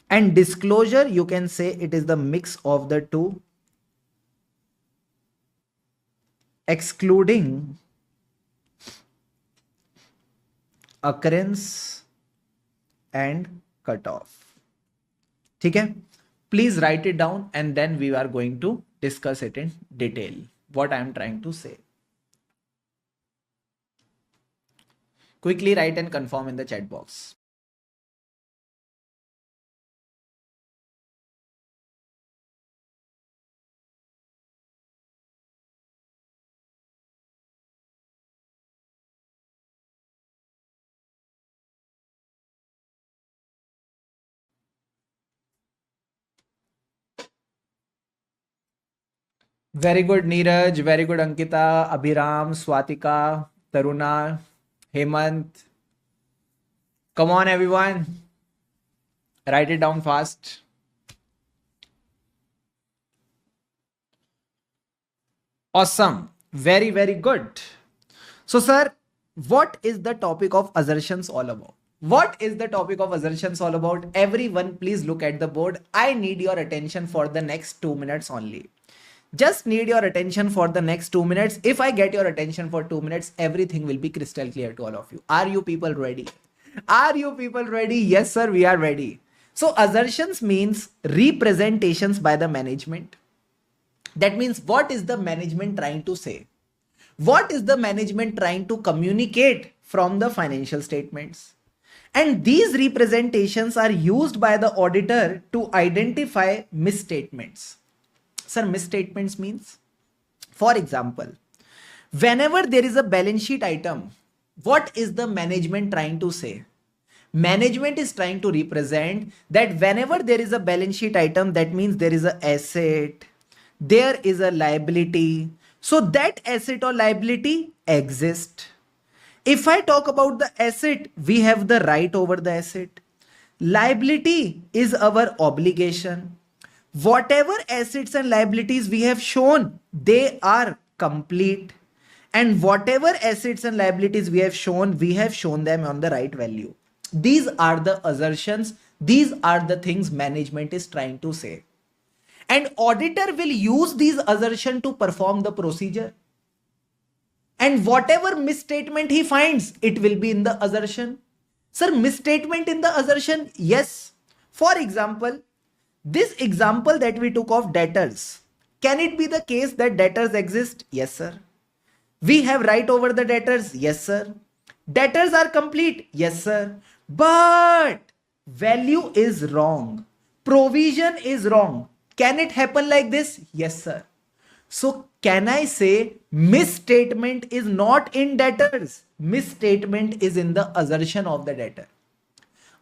And disclosure, you can say it is the mix of the two, excluding occurrence and cutoff. ठीक है? Please write it down and then we are going to discuss it in detail. What I am trying to say. Quickly write and confirm in the chat box. Very good, Neeraj. Very good, Ankita, Abhiram, Swatika, Taruna, Hemant. Come on, everyone. Write it down fast. Awesome. Very, very good. So, sir, what is the topic of assertions all about? What is the topic of assertions all about? Everyone, please look at the board. I need your attention for the next 2 minutes only. Just need your attention for the next 2 minutes. If I get your attention for 2 minutes, everything will be crystal clear to all of you. Are you people ready? Are you people ready? Yes, sir, we are ready. So assertions means representations by the management. That means what is the management trying to say? What is the management trying to communicate from the financial statements? And these representations are used by the auditor to identify misstatements. Sir, misstatements means, for example, whenever there is a balance sheet item, what is the management trying to say? Management is trying to represent that whenever there is a balance sheet item, that means there is an asset, there is a liability. So that asset or liability exists. If I talk about the asset, we have the right over the asset. Liability is our obligation. Whatever assets and liabilities we have shown, they are complete. And whatever assets and liabilities we have shown them on the right value. These are the assertions. These are the things management is trying to say. And auditor will use these assertions to perform the procedure. And whatever misstatement he finds, it will be in the assertion. Sir, misstatement in the assertion? Yes. For example, this example that we took of debtors, can it be the case that debtors exist? Yes, sir. We have right over the debtors? Yes, sir. Debtors are complete? Yes, sir. But value is wrong. Provision is wrong. Can it happen like this? Yes, sir. So can I say misstatement is not in debtors? Misstatement is in the assertion of the debtor.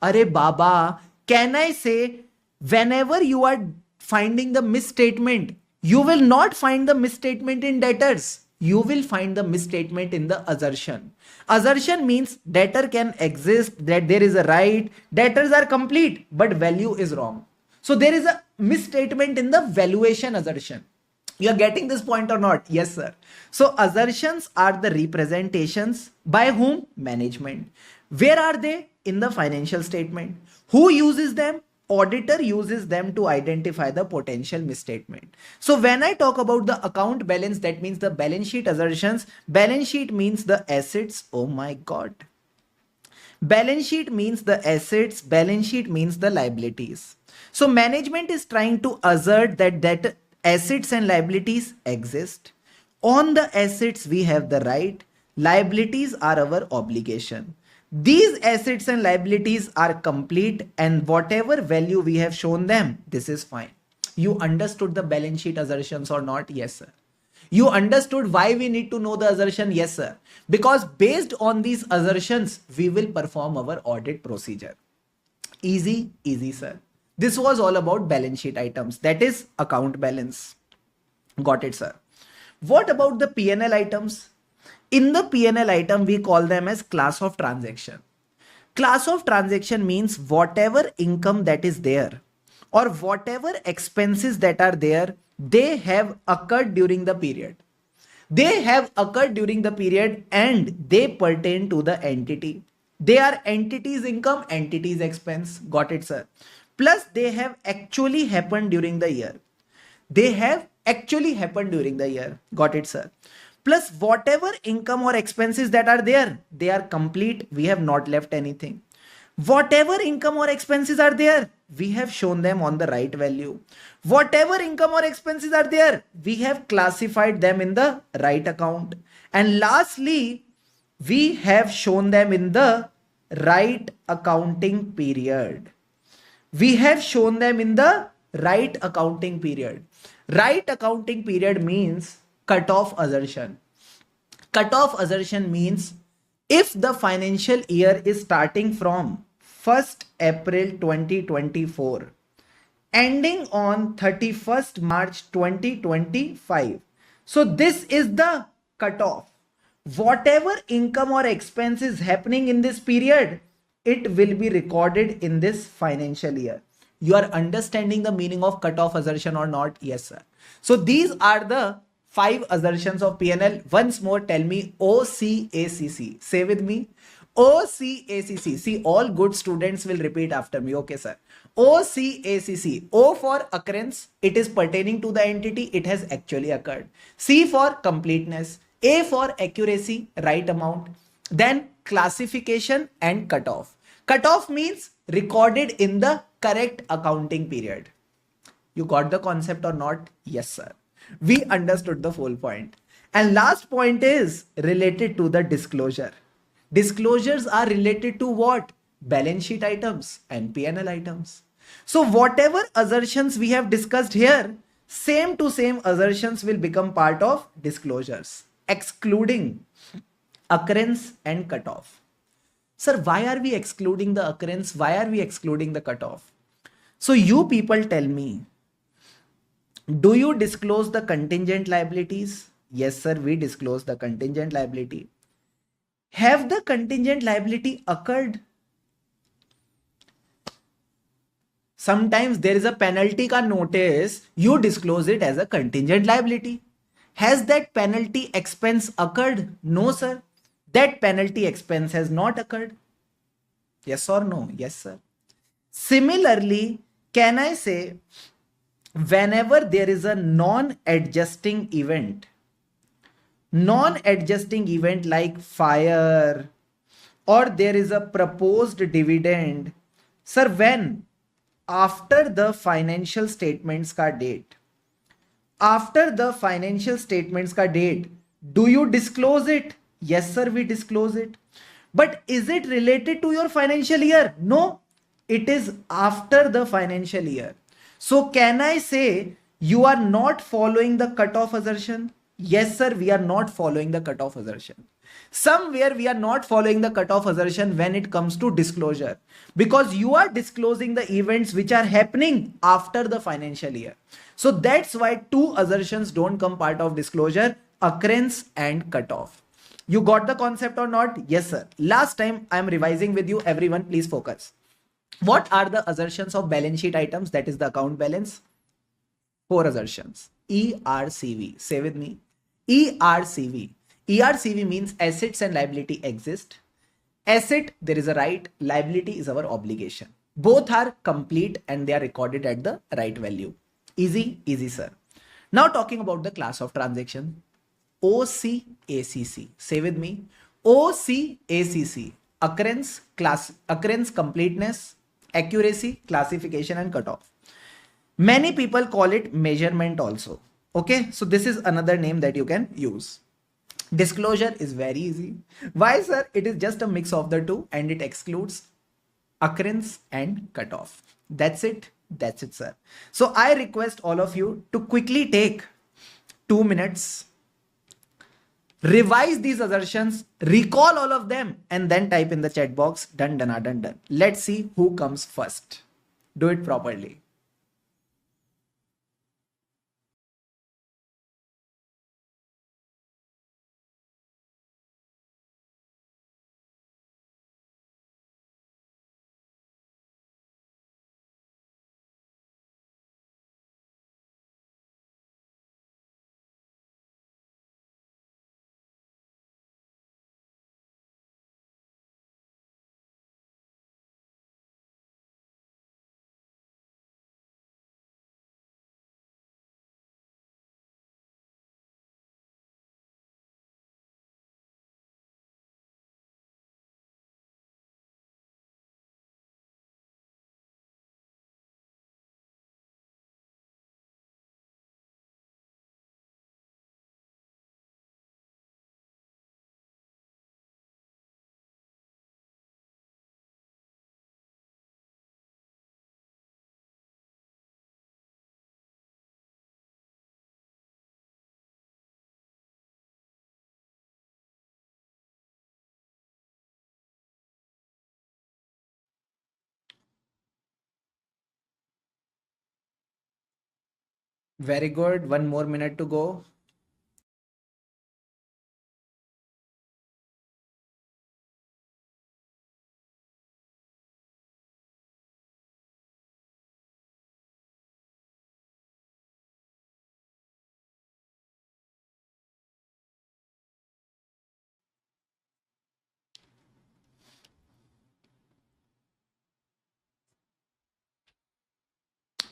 Are Baba, can I say whenever you are finding the misstatement, you will not find the misstatement in debtors. you will find the misstatement in the assertion. Assertion means debtor can exist, that there is a right, debtors are complete, but value is wrong. So there is a misstatement in the valuation assertion. You are getting this point or not? Yes, sir. So assertions are the representations by whom? Management. Where are they? In the financial statement. Who uses them? Auditor uses them to identify the potential misstatement. So when I talk about the account balance, that means the balance sheet assertions. Balance sheet means the assets. Oh my God. Balance sheet means the assets. Balance sheet means the liabilities. So management is trying to assert that assets and liabilities exist. On the assets, we have the right. Liabilities are our obligation. These assets and liabilities are complete, and whatever value we have shown them, this is fine. You understood the balance sheet assertions or not? Yes, sir. You understood why we need to know the assertion? Yes, sir. Because based on these assertions, we will perform our audit procedure. Easy, easy, sir. This was all about balance sheet items, that is account balance. Got it, sir. What about the P&L items? In the P&L item, we call them as class of transaction. Class of transaction means whatever income that is there or whatever expenses that are there, they have occurred during the period. They have occurred during the period and they pertain to the entity. They are entity's income, entity's expense. Got it, sir. Plus they have actually happened during the year. They have actually happened during the year. Got it, sir. Plus whatever income or expenses that are there, they are complete. We have not left anything. Whatever income or expenses are there, we have shown them on the right value. Whatever income or expenses are there, we have classified them in the right account. And lastly, we have shown them in the right accounting period. We have shown them in the right accounting period. Right accounting period means cutoff assertion. Cutoff assertion means if the financial year is starting from 1st April 2024, ending on 31st March 2025. So this is the cutoff. Whatever income or expense is happening in this period, it will be recorded in this financial year. You are understanding the meaning of cutoff assertion or not? Yes, sir. So these are the 5 assertions of P&L. Once more, tell me OCACC. Say with me. OCACC. See, all good students will repeat after me. Okay, sir. OCACC. O for occurrence. It is pertaining to the entity. It has actually occurred. C for completeness. A for accuracy, right amount. Then classification and cutoff. Cutoff means recorded in the correct accounting period. You got the concept or not? Yes, sir. We understood the full point. And last point is related to the disclosure. Disclosures are related to what? Balance sheet items and P&L items. So whatever assertions we have discussed here, same to same assertions will become part of disclosures, excluding occurrence and cutoff. Sir, why are we excluding the occurrence? Why are we excluding the cutoff? So you people tell me, do you disclose the contingent liabilities? Yes, sir, we disclose the contingent liability. Have the contingent liability occurred? Sometimes there is a penalty ka notice, you disclose it as a contingent liability. Has that penalty expense occurred? No, sir. That penalty expense has not occurred. Yes or no? Yes, sir. Similarly, can I say whenever there is a non-adjusting event like fire or there is a proposed dividend, sir, when after the financial statements ka date, do you disclose it? Yes, sir, we disclose it. But is it related to your financial year? No, it is after the financial year. So can I say you are not following the cutoff assertion? Yes, sir, we are not following the cutoff assertion. Somewhere we are not following the cutoff assertion when it comes to disclosure, because you are disclosing the events which are happening after the financial year. So that's why 2 assertions don't come part of disclosure. occurrence and cutoff. You got the concept or not? Yes, sir. Last time I am revising with you. Everyone, please focus. What are the assertions of balance sheet items? That is the account balance. 4 assertions. ERCV. Say with me. ERCV. ERCV means assets and liability exist. Asset, there is a right. Liability is our obligation. Both are complete and they are recorded at the right value. Easy, easy, sir. Now talking about the class of transaction. OCACC. Say with me. OCACC. Occurrence, completeness, accuracy, classification, and cutoff. Many people call it measurement also. Okay, so this is another name that you can use. Disclosure is very easy. Why, sir? It is just a mix of the two and it excludes occurrence and cutoff. That's it. That's it, sir. So I request all of you to quickly take 2 minutes, revise these assertions, recall all of them, and then type in the chat box, done, done, done, done. Let's see who comes first. Do it properly. Very good. 1 more minute to go.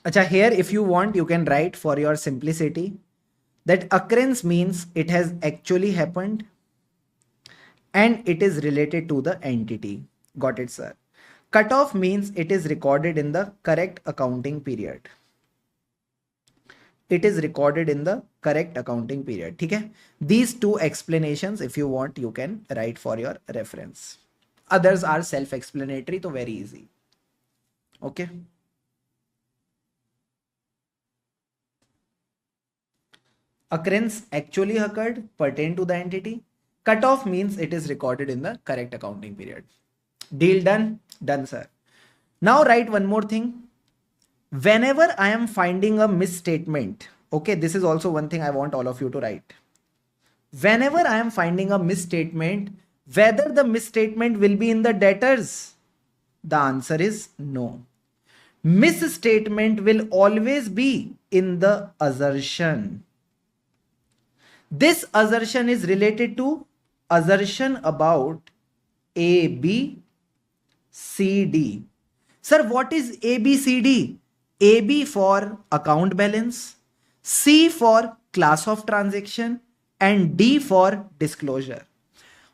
Acha, here if you want, you can write for your simplicity that occurrence means it has actually happened and it is related to the entity. Got it, sir. Cutoff means it is recorded in the correct accounting period. It is recorded in the correct accounting period. Okay? These two explanations, if you want, you can write for your reference. Others are self-explanatory, so very easy. Okay. Occurrence actually occurred, pertain to the entity. Cutoff means it is recorded in the correct accounting period. Deal done? Done, sir. Now write one more thing. Whenever I am finding a misstatement, okay, this is also one thing I want all of you to write. Whenever I am finding a misstatement, whether the misstatement will be in the debtors, the answer is no. Misstatement will always be in the assertion. This assertion is related to assertion about A, B, C, D. Sir, what is A, B, C, D? A, B for account balance, C for class of transaction, and D for disclosure.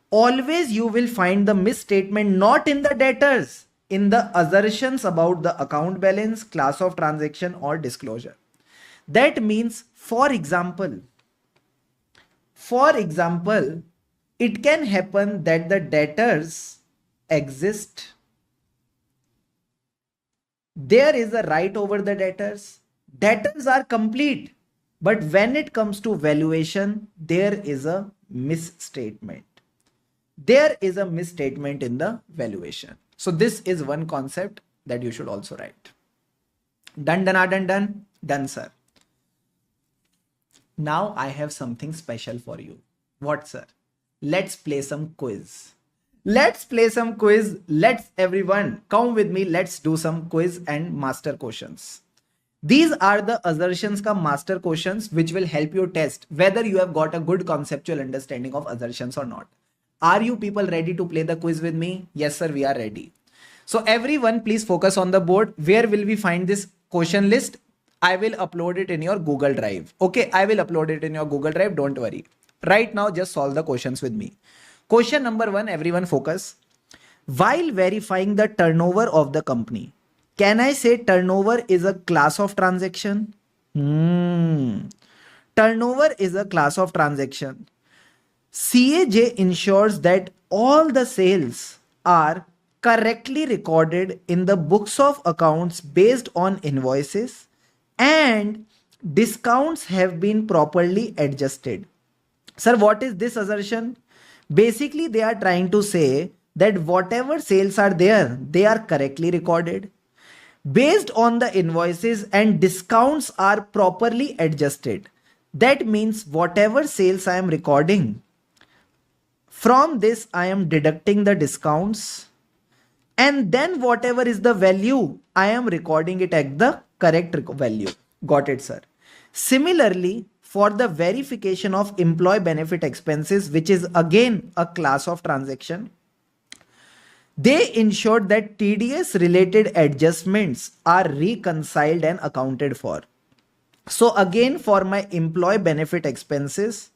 Always you will find the misstatement not in the debtors, in the assertions about the account balance, class of transaction, or disclosure. That means, for example, it can happen that the debtors exist. There is a right over the debtors. Debtors are complete. But when it comes to valuation, there is a misstatement. There is a misstatement in the valuation. So this is one concept that you should also write. Done, done, done, done, done, sir. Now I have something special for you. What, sir? Let's play some quiz. Let's play some quiz. Let's everyone come with me. Let's do some quiz and master questions. These are the assertions ka master questions which will help you test whether you have got a good conceptual understanding of assertions or not. Are you people ready to play the quiz with me? Yes, sir, we are ready. So everyone, please focus on the board. Where will we find this question list? I will upload it in your Google Drive. Okay, I will upload it in your Google Drive. Don't worry. Right now, just solve the questions with me. Question number 1, everyone focus. While verifying the turnover of the company, can I say turnover is a class of transaction? Turnover is a class of transaction. CAJ ensures that all the sales are correctly recorded in the books of accounts based on invoices and discounts have been properly adjusted. Sir, what is this assertion? Basically, they are trying to say that whatever sales are there, they are correctly recorded based on the invoices and discounts are properly adjusted. That means whatever sales I am recording, from this I am deducting the discounts, and then whatever is the value, I am recording it at the correct value. Got it, sir? Similarly, for the verification of employee benefit expenses, which is again a class of transaction, they ensured that TDS related adjustments are reconciled and accounted for. So again, for my employee benefit expenses,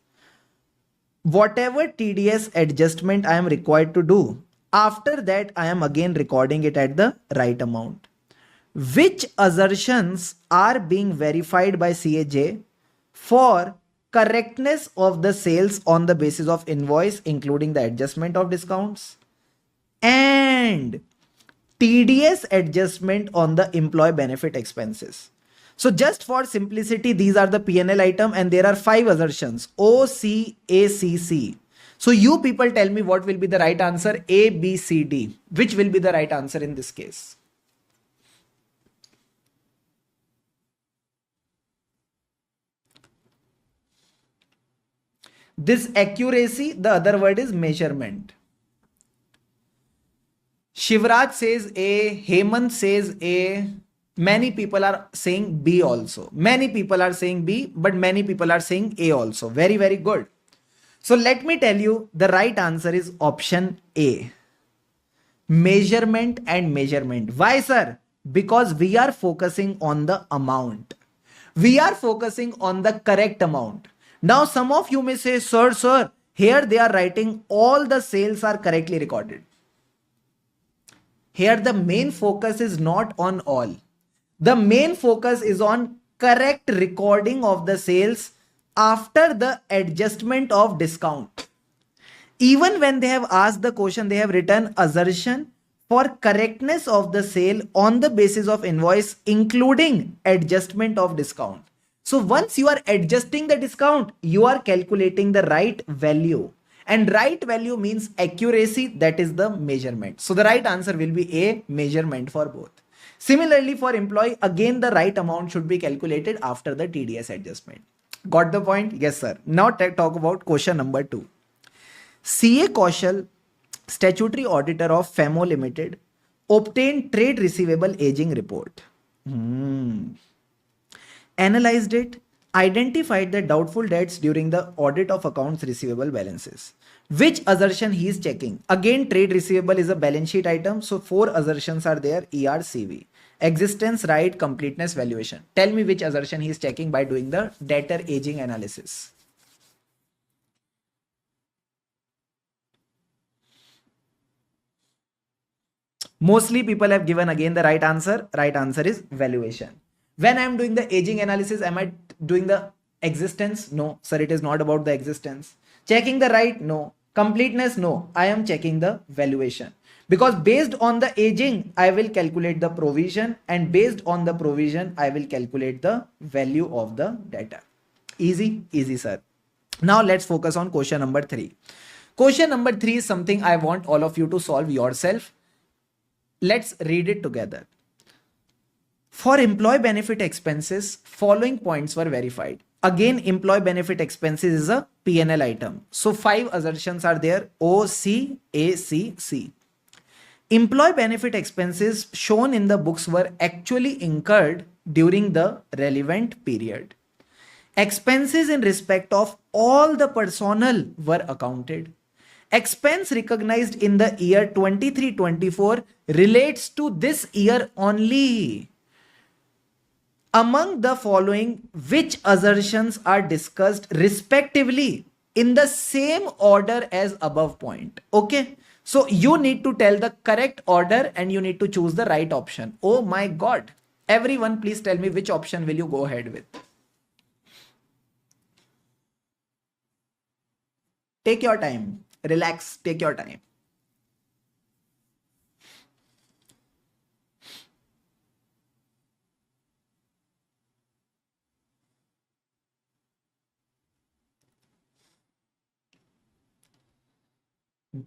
whatever TDS adjustment I am required to do, after that I am again recording it at the right amount. Which assertions are being verified by CAJ for correctness of the sales on the basis of invoice, including the adjustment of discounts, and TDS adjustment on the employee benefit expenses. So just for simplicity, these are the P&L item and there are 5 assertions O, C, A, C, C. So you people tell me what will be the right answer. A, B, C, D. Which will be the right answer in this case? This accuracy, the other word is measurement. Shivraj says A, Hemant says A. Many people are saying B also. Many people are saying B, but many people are saying A also. Very, very good. So let me tell you, the right answer is option A. Measurement and measurement. Why, sir? Because we are focusing on the amount. We are focusing on the correct amount. Now, some of you may say, sir, here they are writing all the sales are correctly recorded. Here the main focus is not on all. The main focus is on correct recording of the sales after the adjustment of discount. Even when they have asked the question, they have written assertion for correctness of the sale on the basis of invoice, including adjustment of discount. So once you are adjusting the discount, you are calculating the right value. And right value means accuracy, that is the measurement. So the right answer will be A, measurement for both. Similarly, for employee, again the right amount should be calculated after the TDS adjustment. Got the point? Yes, sir. Now talk about question number 2. CA Kaushal, statutory auditor of FEMO Limited, obtained trade receivable aging report. Analyzed it, identified the doubtful debts during the audit of accounts receivable balances. Which assertion he is checking? Again, trade receivable is a balance sheet item. So 4 assertions are there. ERCV. Existence, right, completeness, valuation. Tell me which assertion he is checking by doing the debtor aging analysis. Mostly people have given again the right answer. Right answer is valuation. When I am doing the aging analysis, am I doing the existence? No, sir, it is not about the existence. Checking the right? No. Completeness? No. I am checking the valuation. Because based on the aging, I will calculate the provision, and based on the provision, I will calculate the value of the debtor. Easy, easy, sir. Now let's focus on question number 3. Question number 3 is something I want all of you to solve yourself. Let's read it together. For employee benefit expenses, following points were verified. Again, employee benefit expenses is a P&L item. So 5 assertions are there: O, C, A, C, C. Employee benefit expenses shown in the books were actually incurred during the relevant period. Expenses in respect of all the personnel were accounted. Expense recognized in the year 23-24 relates to this year only. Among the following, which assertions are discussed respectively in the same order as above point? Okay. So you need to tell the correct order and you need to choose the right option. Oh my God. Everyone, please tell me which option will you go ahead with? Take your time. Relax. Take your time.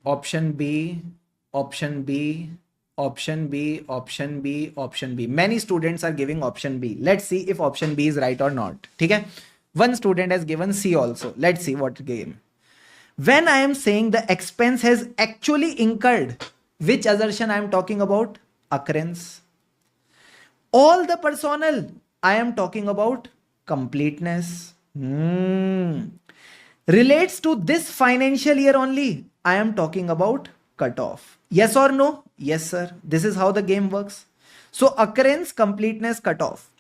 Option B, option B, option B, option B, option B. Many students are giving option B. Let's see if option B is right or not. Okay? One student has given C also. Let's see what game. When I am saying the expense has actually incurred, which assertion I am talking about? Occurrence. All the personnel, I am talking about completeness. Relates to this financial year only, I am talking about cutoff. Yes or no? Yes, sir. This is how the game works. So occurrence, completeness, cutoff.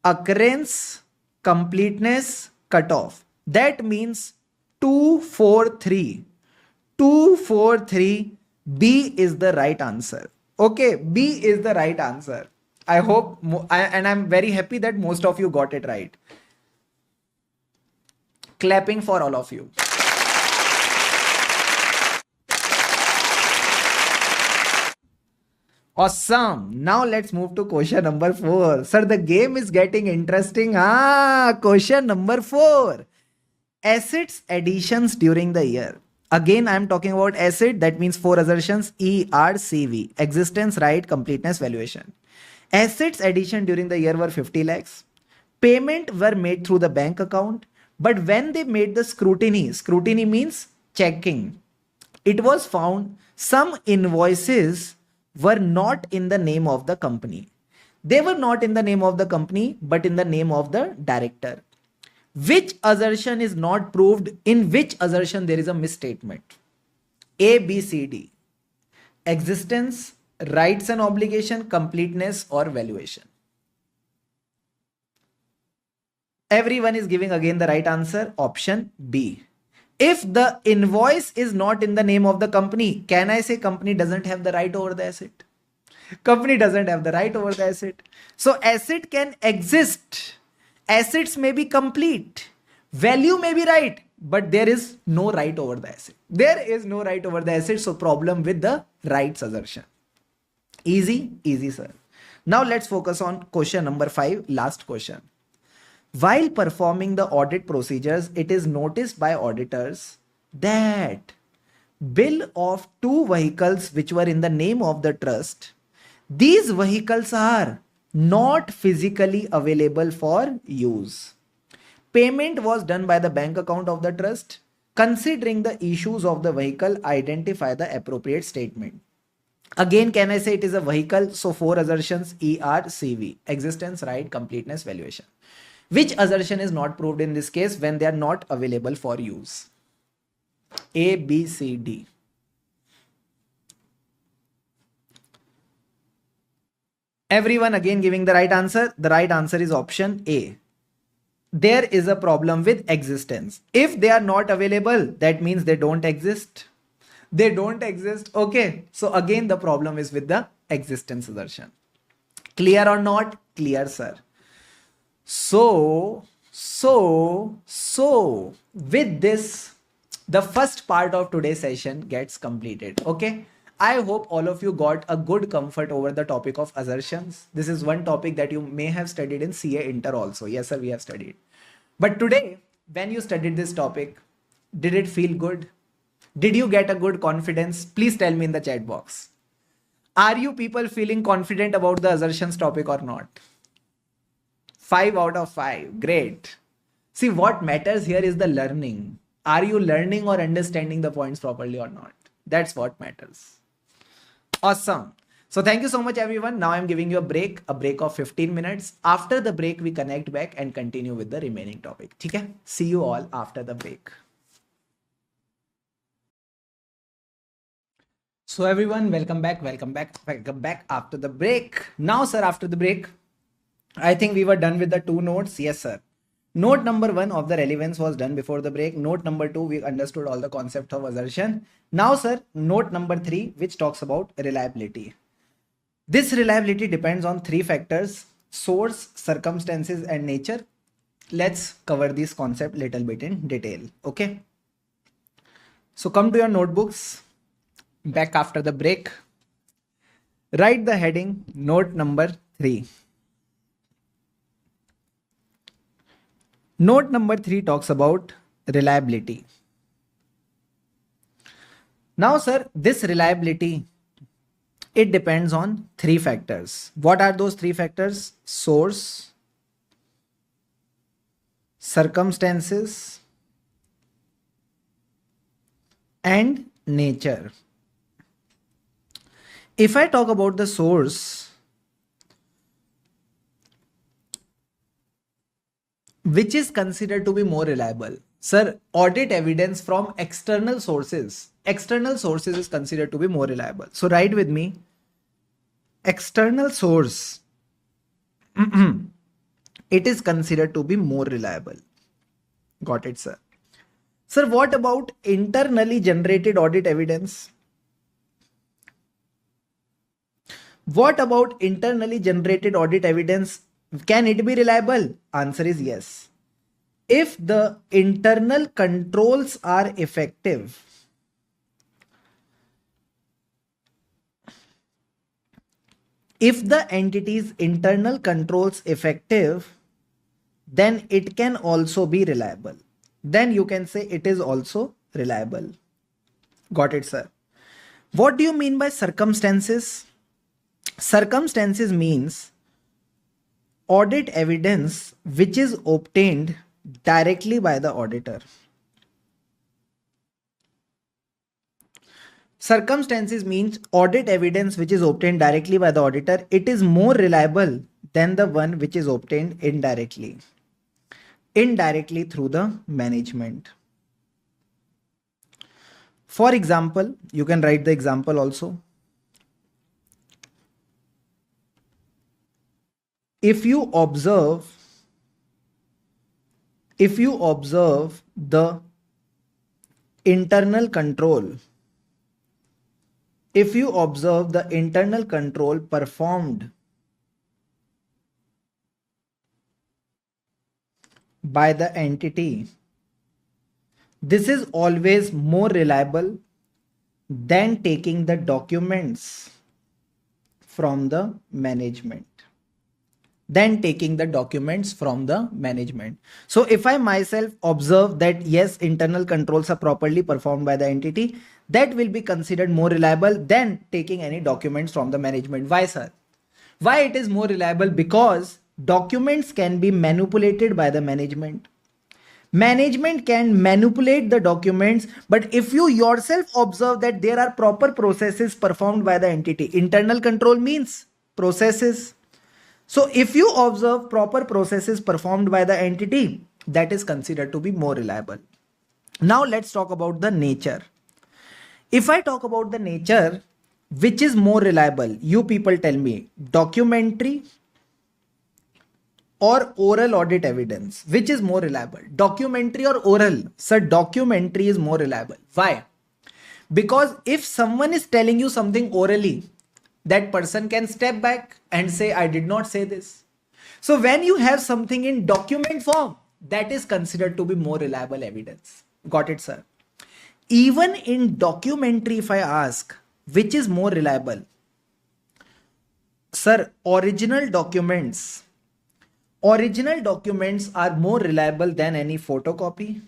Occurrence, completeness, cutoff. That means 2, 4, 3. 2, 4, 3. B is the right answer. Okay, B is the right answer. I hope, and I'm very happy that most of you got it right. Clapping for all of you. Awesome. Now let's move to question number 4. Sir, the game is getting interesting. Question number 4. Assets additions during the year. Again, I'm talking about asset. That means 4 assertions: E, R, C, V. Existence, right, completeness, valuation. Assets addition during the year were 50 lakhs. Payment were made through the bank account. But when they made the scrutiny means checking, it was found some invoices were not in the name of the company. They were not in the name of the company, but in the name of the director. Which assertion is not proved? In which assertion there is a misstatement? A, B, C, D. Existence, rights and obligation, completeness, or valuation. Everyone is giving again the right answer. Option B. If the invoice is not in the name of the company, can I say company doesn't have the right over the asset? Company doesn't have the right over the asset. So asset can exist. Assets may be complete. Value may be right, but there is no right over the asset. There is no right over the asset. So problem with the rights assertion. Easy, easy, sir. Now let's focus on question number 5, last question. While performing the audit procedures, it is noticed by auditors that bill of 2 vehicles which were in the name of the trust, these vehicles are not physically available for use. Payment was done by the bank account of the trust. Considering the issues of the vehicle, identify the appropriate statement. Again, can I say it is a vehicle? So 4 assertions: E, R, C, V. Existence, right, completeness, valuation. Which assertion is not proved in this case when they are not available for use? A, B, C, D. Everyone again giving the right answer. The right answer is option A. There is a problem with existence. If they are not available, that means they don't exist. They don't exist. Okay. So again, the problem is with the existence assertion. Clear or not? Clear, sir. So with this, the first part of today's session gets completed. Okay. I hope all of you got a good comfort over the topic of assertions. This is one topic that you may have studied in CA Inter also. Yes, sir, we have studied. But today, when you studied this topic, did it feel good? Did you get a good confidence? Please tell me in the chat box. Are you people feeling confident about the assertions topic or not? 5 out of 5. Great. See, what matters here is the learning. Are you learning or understanding the points properly or not? That's what matters. Awesome. So thank you so much, everyone. Now I'm giving you a break of 15 minutes. After the break, we connect back and continue with the remaining topic. Okay? See you all after the break. So everyone, welcome back after the break. Now, sir, after the break, I think we were done with the two notes. Yes, sir. Note number 1 of the relevance was done before the break. Note number 2, we understood all the concept of assertion. Now, sir, note number 3, which talks about reliability. This reliability depends on 3 factors: source, circumstances, and nature. Let's cover this concept little bit in detail. Okay. So come to your notebooks. Back after the break. Write the heading note number 3. Note number 3 talks about reliability. Now, sir, this reliability, it depends on 3 factors. What are those 3 factors? Source, circumstances, and nature. If I talk about the source, which is considered to be more reliable? Sir, audit evidence from external sources. External sources is considered to be more reliable. So write with me. External source. It is considered to be more reliable. Got it, sir. Sir, what about internally generated audit evidence? What about internally generated audit evidence? Can it be reliable? Answer is yes. If the internal controls are effective, if the entity's internal controls effective, then it can also be reliable. Then you can say it is also reliable. Got it, sir. What do you mean by circumstances? Circumstances means audit evidence which is obtained directly by the auditor. Circumstances means audit evidence which is obtained directly by the auditor. It is more reliable than the one which is obtained indirectly. Indirectly through the management. For example, you can write the example also. If you observe the internal control, performed by the entity, this is always more reliable than taking the documents from the management. So if I myself observe that yes, internal controls are properly performed by the entity, that will be considered more reliable than taking any documents from the management. Why, sir? Why it is more reliable? Because documents can be manipulated by the management. Management can manipulate the documents, but if you yourself observe that there are proper processes performed by the entity, internal control means processes. So if you observe proper processes performed by the entity, that is considered to be more reliable. Now let's talk about the nature. If I talk about the nature, which is more reliable? You people tell me, documentary or oral audit evidence? Which is more reliable? Documentary or oral? Sir, documentary is more reliable. Why? Because if someone is telling you something orally, that person can step back and say, I did not say this. So when you have something in document form, that is considered to be more reliable evidence. Got it, sir? Even in documentary, if I ask, which is more reliable? Sir, original documents are more reliable than any photocopy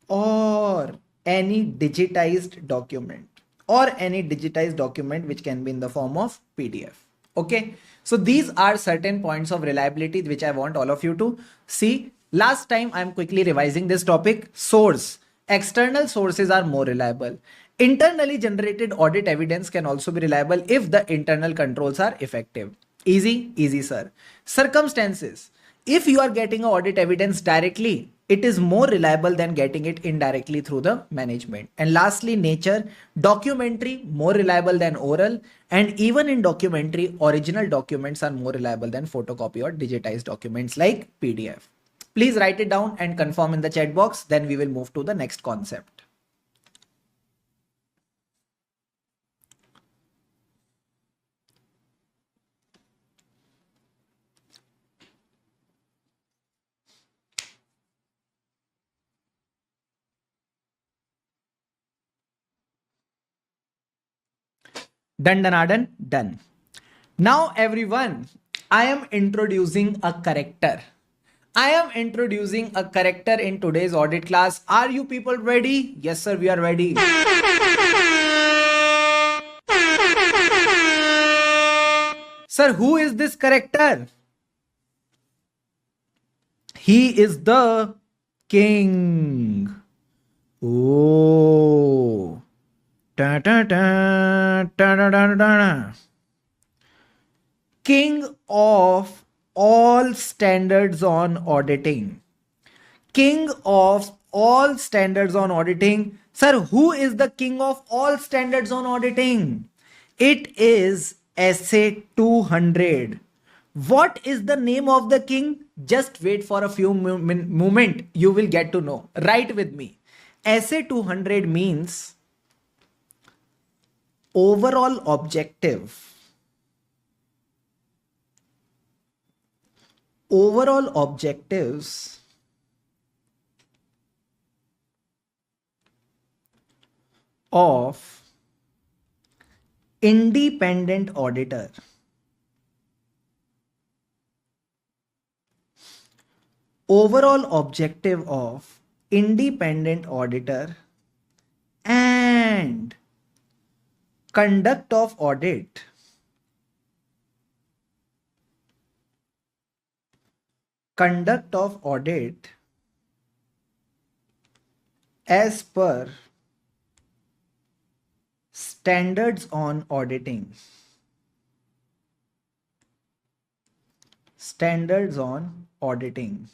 or any digitized document. Which can be in the form of PDF. Okay. So these are certain points of reliability which I want all of you to see. Last time I'm quickly revising this topic. Source. External sources are more reliable. Internally generated audit evidence can also be reliable if the internal controls are effective. Easy, easy, sir. Circumstances. If you are getting audit evidence directly, it is more reliable than getting it indirectly through the management. And lastly, nature. Documentary, more reliable than oral. And even in documentary, original documents are more reliable than photocopy or digitized documents like PDF. Please write it down and confirm in the chat box. Then we will move to the next concept. Done, done, done. Now, everyone, I am introducing a character. I am introducing a character in today's audit class. Are you people ready? Yes, sir, we are ready. Sir, who is this character? He is the king. Oh. Da, da, da, da, da, da, da. King of all standards on auditing. King of all standards on auditing. Sir, who is the king of all standards on auditing? It is SA 200. What is the name of the king? Just wait for a few moment. You will get to know. Write with me. SA 200 means overall objective. Overall objectives of independent auditor. Overall objective of independent auditor and conduct of audit as per standards on auditing. Standards on auditing.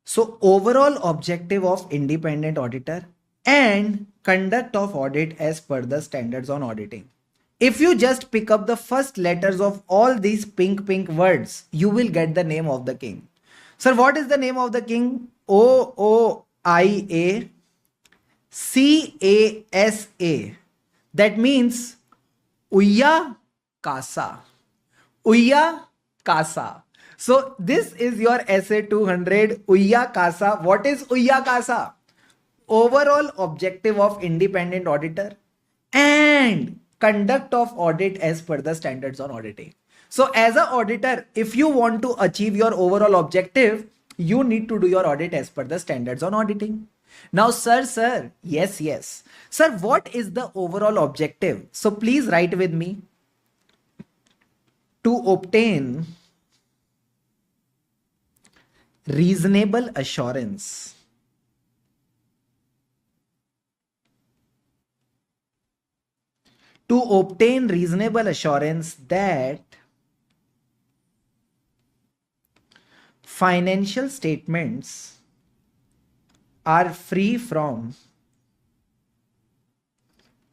So overall objective of independent auditor and conduct of audit as per the standards on auditing. If you just pick up the first letters of all these pink words, you will get the name of the king. Sir, what is the name of the king? OOIA CASA. That means Uyya Casa. Uyya Casa. So this is your SA 200 Uyya Casa. What is Uyya Casa? Overall objective of independent auditor and conduct of audit as per the standards on auditing. So as an auditor, if you want to achieve your overall objective, you need to do your audit as per the standards on auditing. Now, sir, yes. Sir, what is the overall objective? So please write with me. To obtain reasonable assurance. To obtain reasonable assurance that financial statements are free from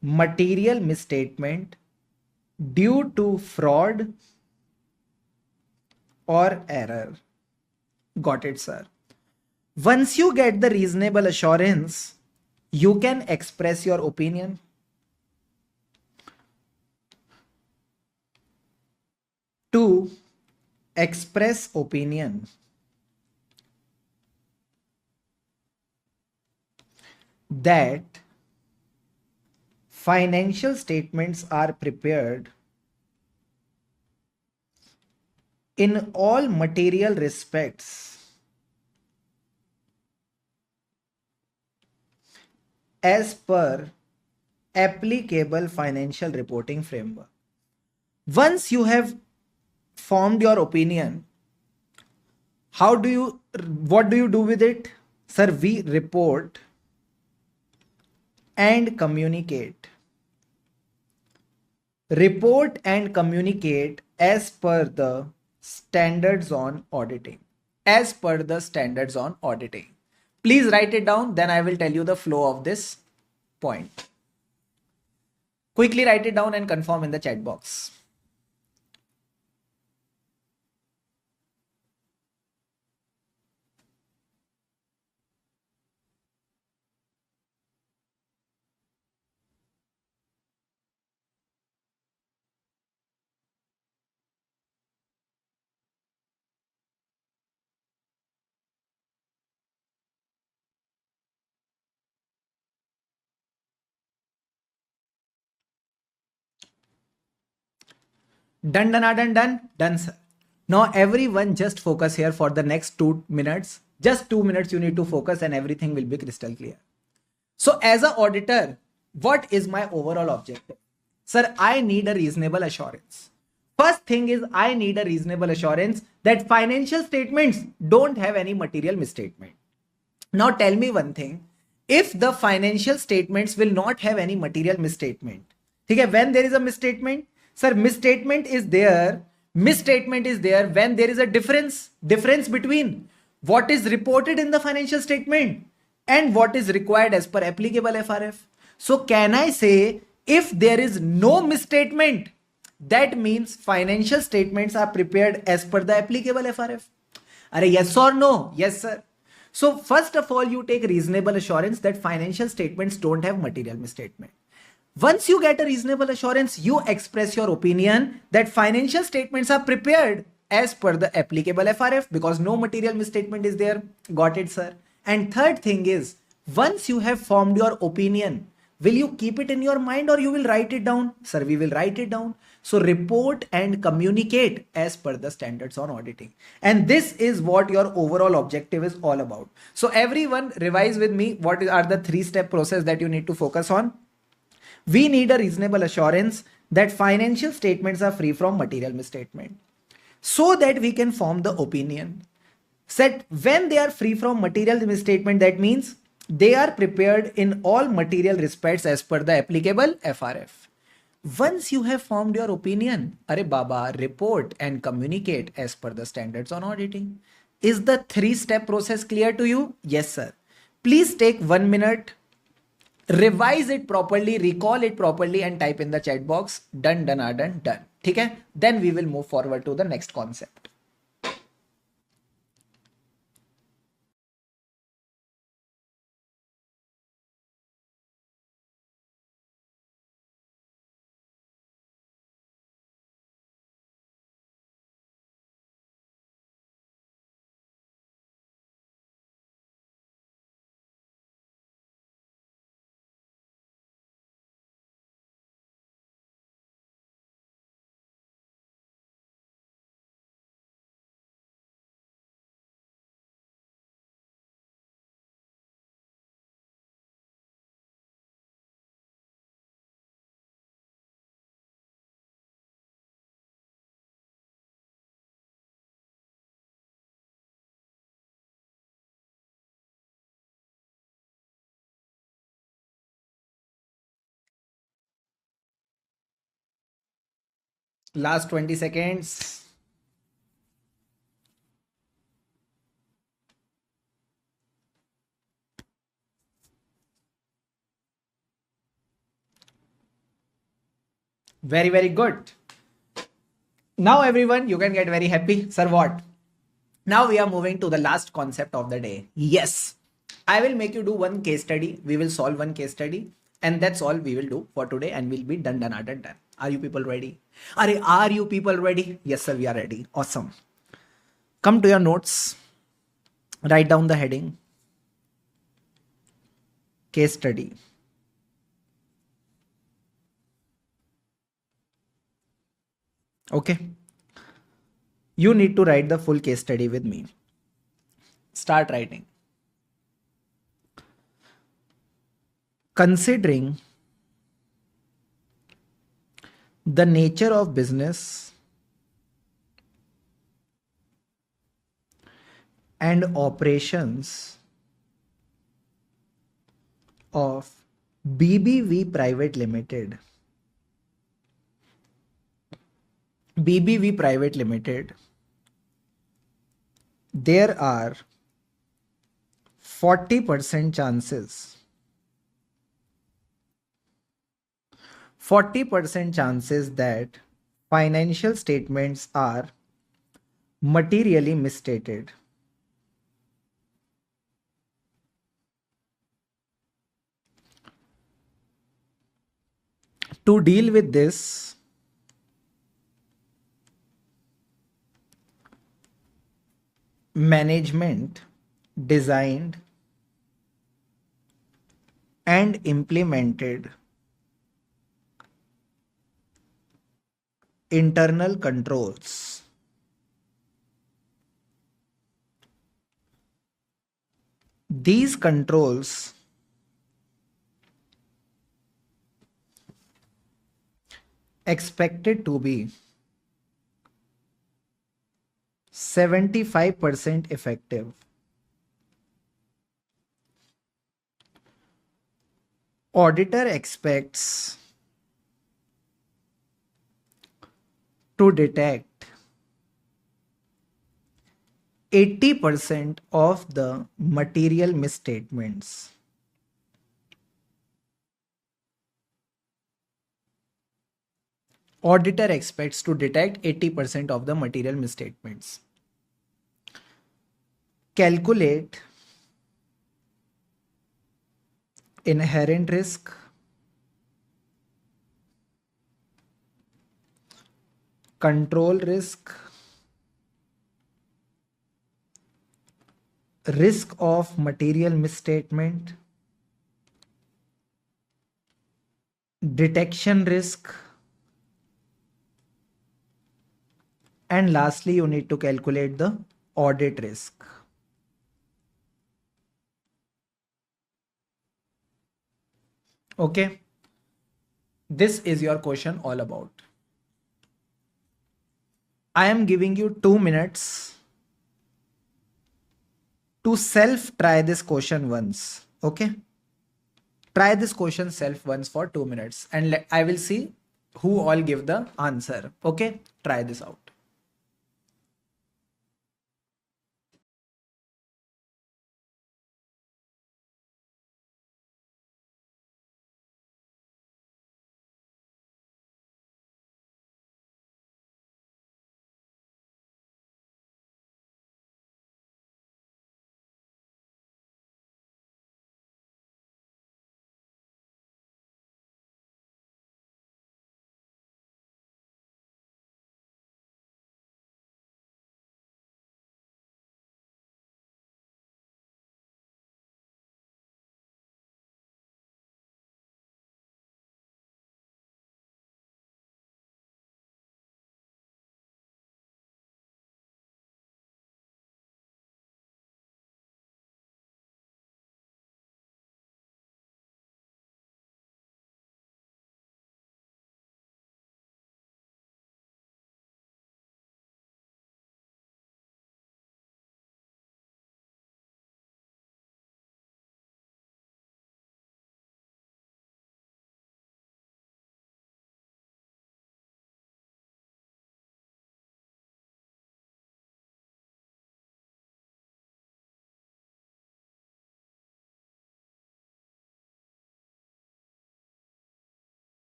material misstatement due to fraud or error. Got it, sir. Once you get the reasonable assurance, you can express your opinion. To express opinion that financial statements are prepared in all material respects as per applicable financial reporting framework. Once you have formed your opinion, How do you, what do you do with it? Sir, we report and communicate. Report and communicate as per the standards on auditing. As per the standards on auditing. Please write it down, then I will tell you the flow of this point. Quickly write it down and confirm in the chat box. Done, done, sir. Now everyone just focus here for the next 2 minutes. Just 2 minutes you need to focus and everything will be crystal clear. So as an auditor, what is my overall objective? Sir, I need a reasonable assurance. First thing is I need a reasonable assurance that financial statements don't have any material misstatement. Now tell me one thing. If the financial statements will not have any material misstatement, okay, when there is a misstatement, sir, misstatement is there when there is a difference between what is reported in the financial statement and what is required as per applicable FRF. So can I say if there is no misstatement, that means financial statements are prepared as per the applicable FRF? Are yes or no? Yes, sir. So first of all, you take reasonable assurance that financial statements don't have material misstatement. Once you get a reasonable assurance, you express your opinion that financial statements are prepared as per the applicable FRF because no material misstatement is there. Got it, sir? And third thing is, once you have formed your opinion, will you keep it in your mind or you will write it down? Sir, we will write it down. So report and communicate as per the standards on auditing. And this is what your overall objective is all about. So everyone revise with me what are the 3-step process that you need to focus on. We need a reasonable assurance that financial statements are free from material misstatement so that we can form the opinion. Said when they are free from material misstatement, that means they are prepared in all material respects as per the applicable FRF. Once you have formed your opinion, Are Baba, report and communicate as per the standards on auditing. Is the 3-step process clear to you? Yes, sir. Please take 1 minute, revise it properly, recall it properly and type in the chat box, done. Okay? Then we will move forward to the next concept. Last 20 seconds. Very, very good. Now everyone, you can get very happy. Sir, what? Now we are moving to the last concept of the day. Yes, I will make you do one case study. We will solve one case study and that's all we will do for today and we'll be done. Are you people ready? Are you people ready? Yes, sir, we are ready. Awesome. Come to your notes. Write down the heading. Case study. Okay. You need to write the full case study with me. Start writing. Considering the nature of business and operations of BBV Private Limited. BBV Private Limited, there are 40% chances 40% chances that financial statements are materially misstated. To deal with this, management designed and implemented internal controls. These controls expected to be 75% effective. Auditor expects to detect 80% of the material misstatements. Auditor expects to detect 80% of the material misstatements. Calculate inherent risk, control risk, risk of material misstatement, detection risk, and lastly you need to calculate the audit risk. Okay, this is your question all about. I am giving you 2 minutes to self try this question once. Okay, try this question self once for 2 minutes and I will see who all give the answer. Okay, try this out.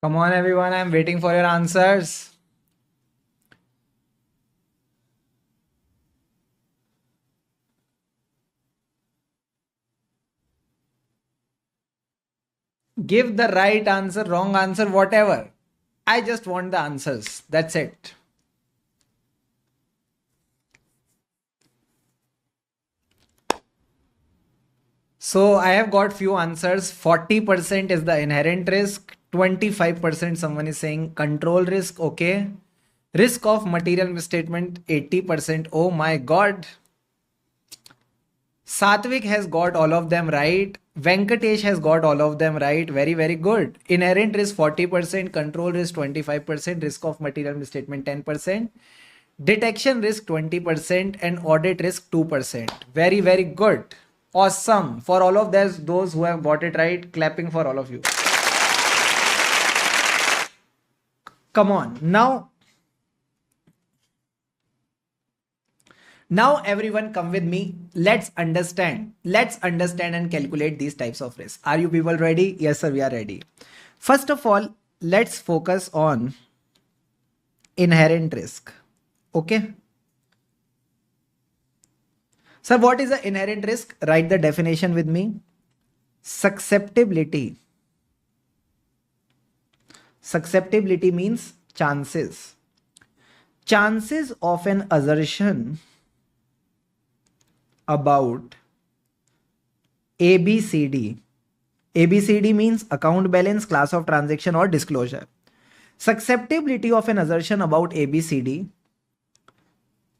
Come on, everyone. I'm waiting for your answers. Give the right answer, wrong answer, whatever. I just want the answers. That's it. So I have got few answers. 40% is the inherent risk, 25% someone is saying. Control risk, okay. Risk of material misstatement, 80%. Oh my god. Satvik has got all of them right. Venkatesh has got all of them right. Very, very good. Inherent risk 40%, control risk 25%, risk of material misstatement 10%, detection risk 20%, and audit risk 2%. Very, very good. Awesome. For all of those who have got it right, clapping for all of you. Come on. Now everyone come with me. Let's understand and calculate these types of risks. Are you people ready? Yes, sir, we are ready. First of all, let's focus on inherent risk. Okay. Sir, what is the inherent risk? Write the definition with me. Susceptibility. Susceptibility means chances. Chances of an assertion about ABCD. ABCD means account balance, class of transaction, or disclosure. Susceptibility of an assertion about ABCD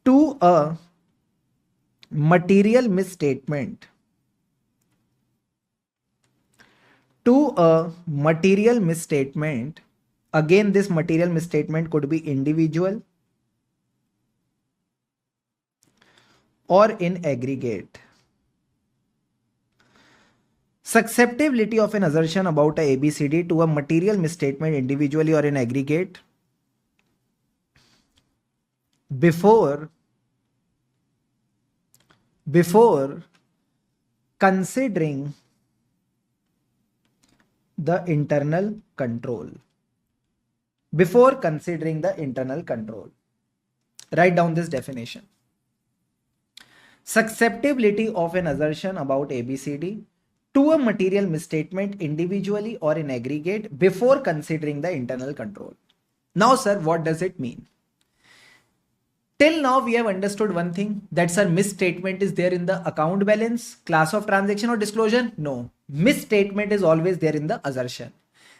to a material misstatement. To a material misstatement. Again, this material misstatement could be individual or in aggregate. Susceptibility of an assertion about a ABCD to a material misstatement individually or in aggregate before considering the internal control. Before considering the internal control. Write down this definition. Susceptibility of an assertion about ABCD to a material misstatement individually or in aggregate before considering the internal control. Now, sir, what does it mean? Till now, we have understood one thing, that sir, misstatement is there in the account balance, class of transaction, or disclosure. No, misstatement is always there in the assertion.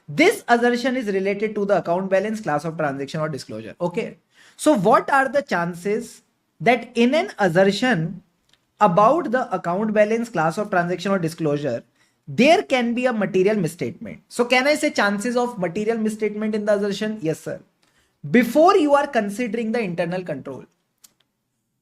This assertion is related to the account balance, class of transaction, or disclosure. Okay. So what are the chances that in an assertion about the account balance, class of transaction, or disclosure, there can be a material misstatement? So can I say chances of material misstatement in the assertion? Yes, sir. Before you are considering the internal control.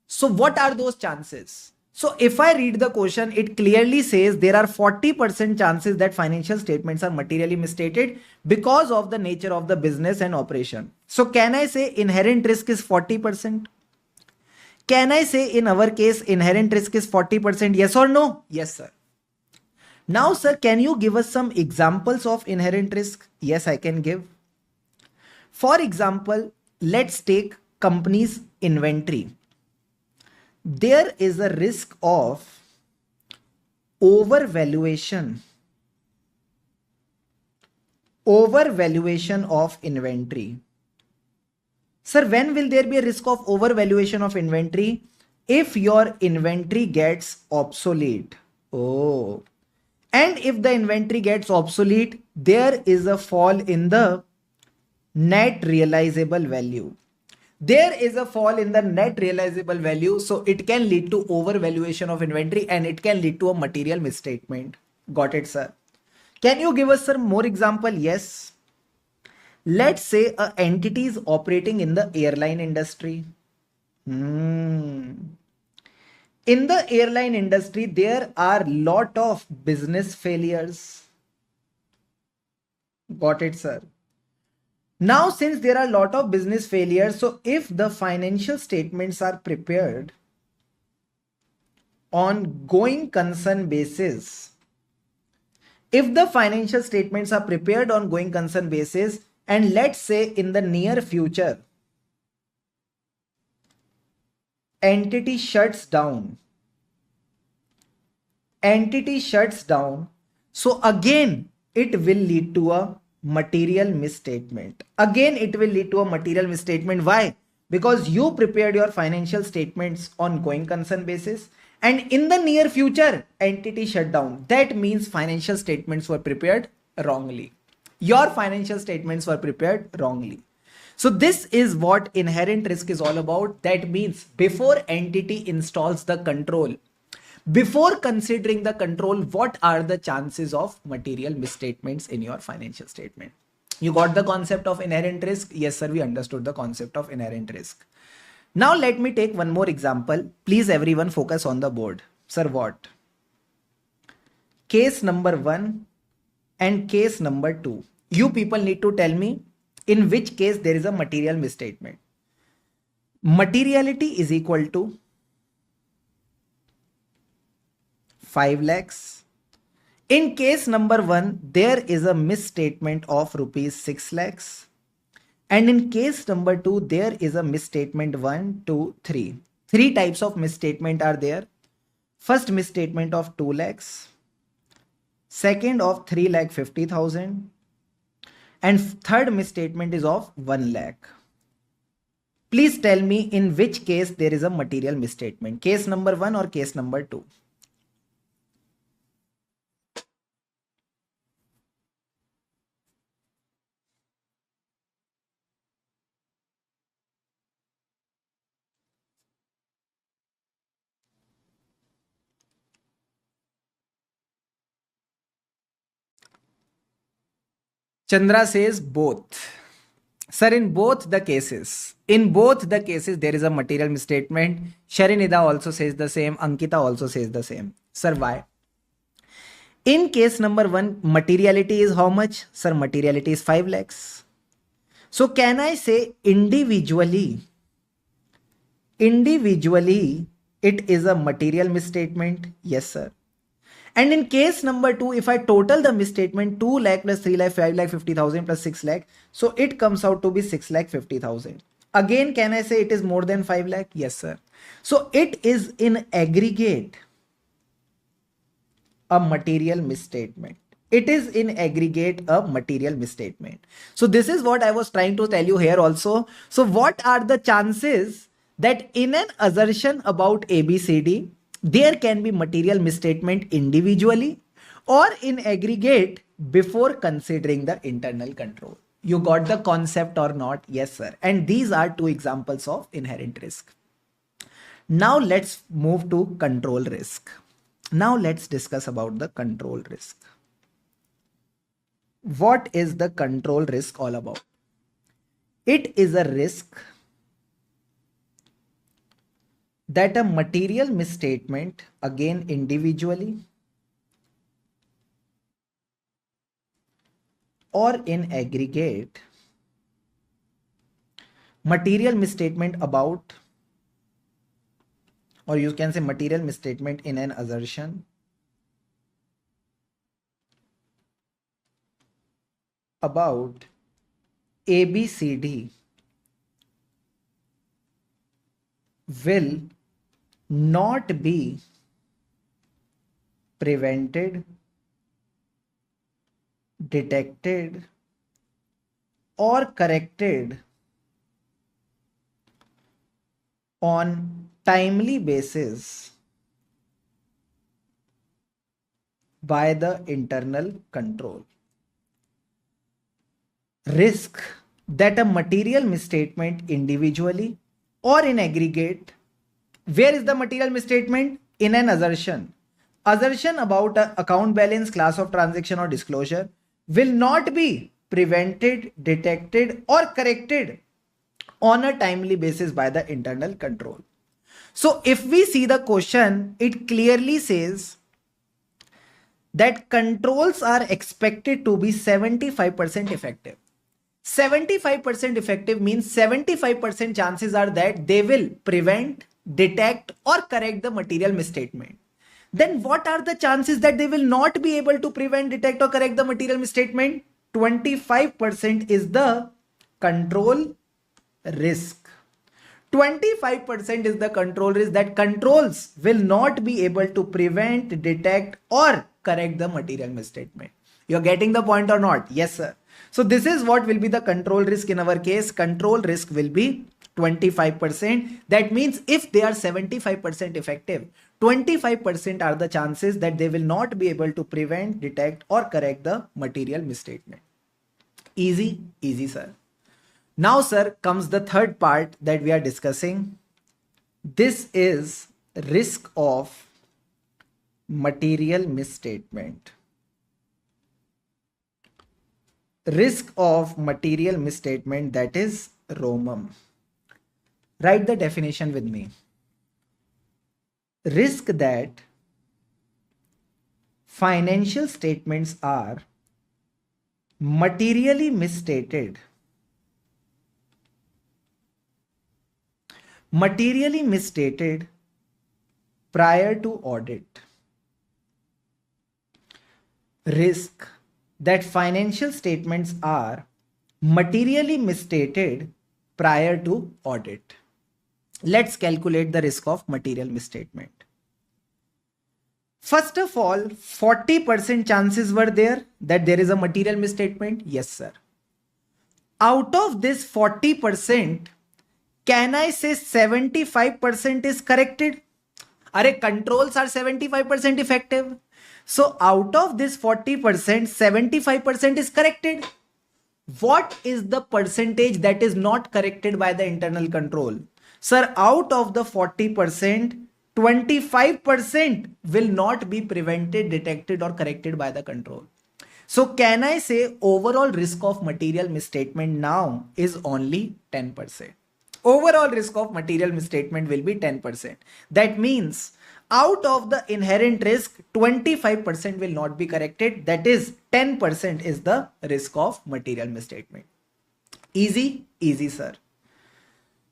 So what are those chances? So if I read the question, it clearly says there are 40% chances that financial statements are materially misstated because of the nature of the business and operation. So can I say inherent risk is 40%? Can I say in our case inherent risk is 40%? Yes or no? Yes, sir. Now, sir, can you give us some examples of inherent risk? Yes, I can give. For example, let's take company's inventory. There is a risk of overvaluation of inventory. Sir, when will there be a risk of overvaluation of inventory? If your inventory gets obsolete. Oh, and if the inventory gets obsolete, there is a fall in the net realizable value. There is a fall in the net realizable value, so it can lead to overvaluation of inventory and it can lead to a material misstatement. Got it, sir? Can you give us some more example? Yes. Let's say a entity is operating in the airline industry. In the airline industry, there are lot of business failures. Got it, sir? Now, since there are a lot of business failures, so if the financial statements are prepared on going concern basis, and let's say in the near future, entity shuts down, so again, it will lead to a material misstatement. Why? Because you prepared your financial statements on going concern basis and in the near future entity shut down. That means financial statements were prepared wrongly. Your financial statements were prepared wrongly. So this is what inherent risk is all about. That means before entity installs the control, before considering the control, what are the chances of material misstatements in your financial statement? You got the concept of inherent risk? Yes, sir, we understood the concept of inherent risk. Now let me take one more example. Please everyone focus on the board. Sir, what? Case number 1 and case number 2. You people need to tell me in which case there is a material misstatement. Materiality is equal to 5 lakhs. In case number 1, there is a misstatement of rupees 6 lakhs. And in case number 2, there is a misstatement 1, 2, 3. Three types of misstatement are there. First misstatement of 2 lakhs. Second of 3,50,000. And third misstatement is of 1 lakh. Please tell me in which case there is a material misstatement. Case number 1 or case number 2? Chandra says both. Sir, in both the cases, there is a material misstatement. Sharinida also says the same. Ankita also says the same. Sir, why? In case number 1, materiality is how much? Sir, materiality is 5 lakhs. So can I say individually, it is a material misstatement? Yes, sir. And in case number 2, if I total the misstatement 2 lakh plus 3 lakh, 5 lakh 50,000 plus 6 lakh, so it comes out to be 6 lakh 50,000. Again, can I say it is more than 5 lakh? Yes, sir. So it is in aggregate a material misstatement. It is in aggregate a material misstatement. So this is what I was trying to tell you here also. So what are the chances that in an assertion about ABCD, there can be material misstatement individually or in aggregate before considering the internal control? You got the concept or not? Yes, sir. And these are two examples of inherent risk. Now let's move to control risk. Now let's discuss about the control risk. What is the control risk all about? It is a risk that a material misstatement, again individually or in aggregate, material misstatement about, or you can say material misstatement in an assertion about ABCD will not be prevented, detected, or corrected on timely basis by the internal control. Risk that a material misstatement individually or in aggregate. Where is the material misstatement? In an assertion. Assertion about an account balance, class of transaction or disclosure will not be prevented, detected or corrected on a timely basis by the internal control. So if we see the question, it clearly says that controls are expected to be 75% effective. 75% effective means 75% chances are that they will prevent, detect or correct the material misstatement. Then what are the chances that they will not be able to prevent, detect or correct the material misstatement? 25% is the control risk. 25% is the control risk, that controls will not be able to prevent, detect or correct the material misstatement. You're getting the point or not? Yes, sir. So this is what will be the control risk in our case. Control risk will be 25%. That means if they are 75% effective, 25% are the chances that they will not be able to prevent, detect or correct the material misstatement. Easy, easy, sir. Now, sir, comes the third part that we are discussing. This is risk of material misstatement. Risk of material misstatement, that is ROMM. Write the definition with me. Risk that financial statements are materially misstated prior to audit. Risk that financial statements are materially misstated prior to audit. Let's calculate the risk of material misstatement. First of all, 40% chances were there that there is a material misstatement. Yes, sir. Out of this 40%, can I say 75% is corrected? Are controls are 75% effective. So out of this 40%, 75% is corrected. What is the percentage that is not corrected by the internal control? Sir, out of the 40%, 25% will not be prevented, detected or corrected by the control. So can I say overall risk of material misstatement now is only 10%. Overall risk of material misstatement will be 10%. That means out of the inherent risk, 25% will not be corrected. That is 10% is the risk of material misstatement. Easy, easy, sir.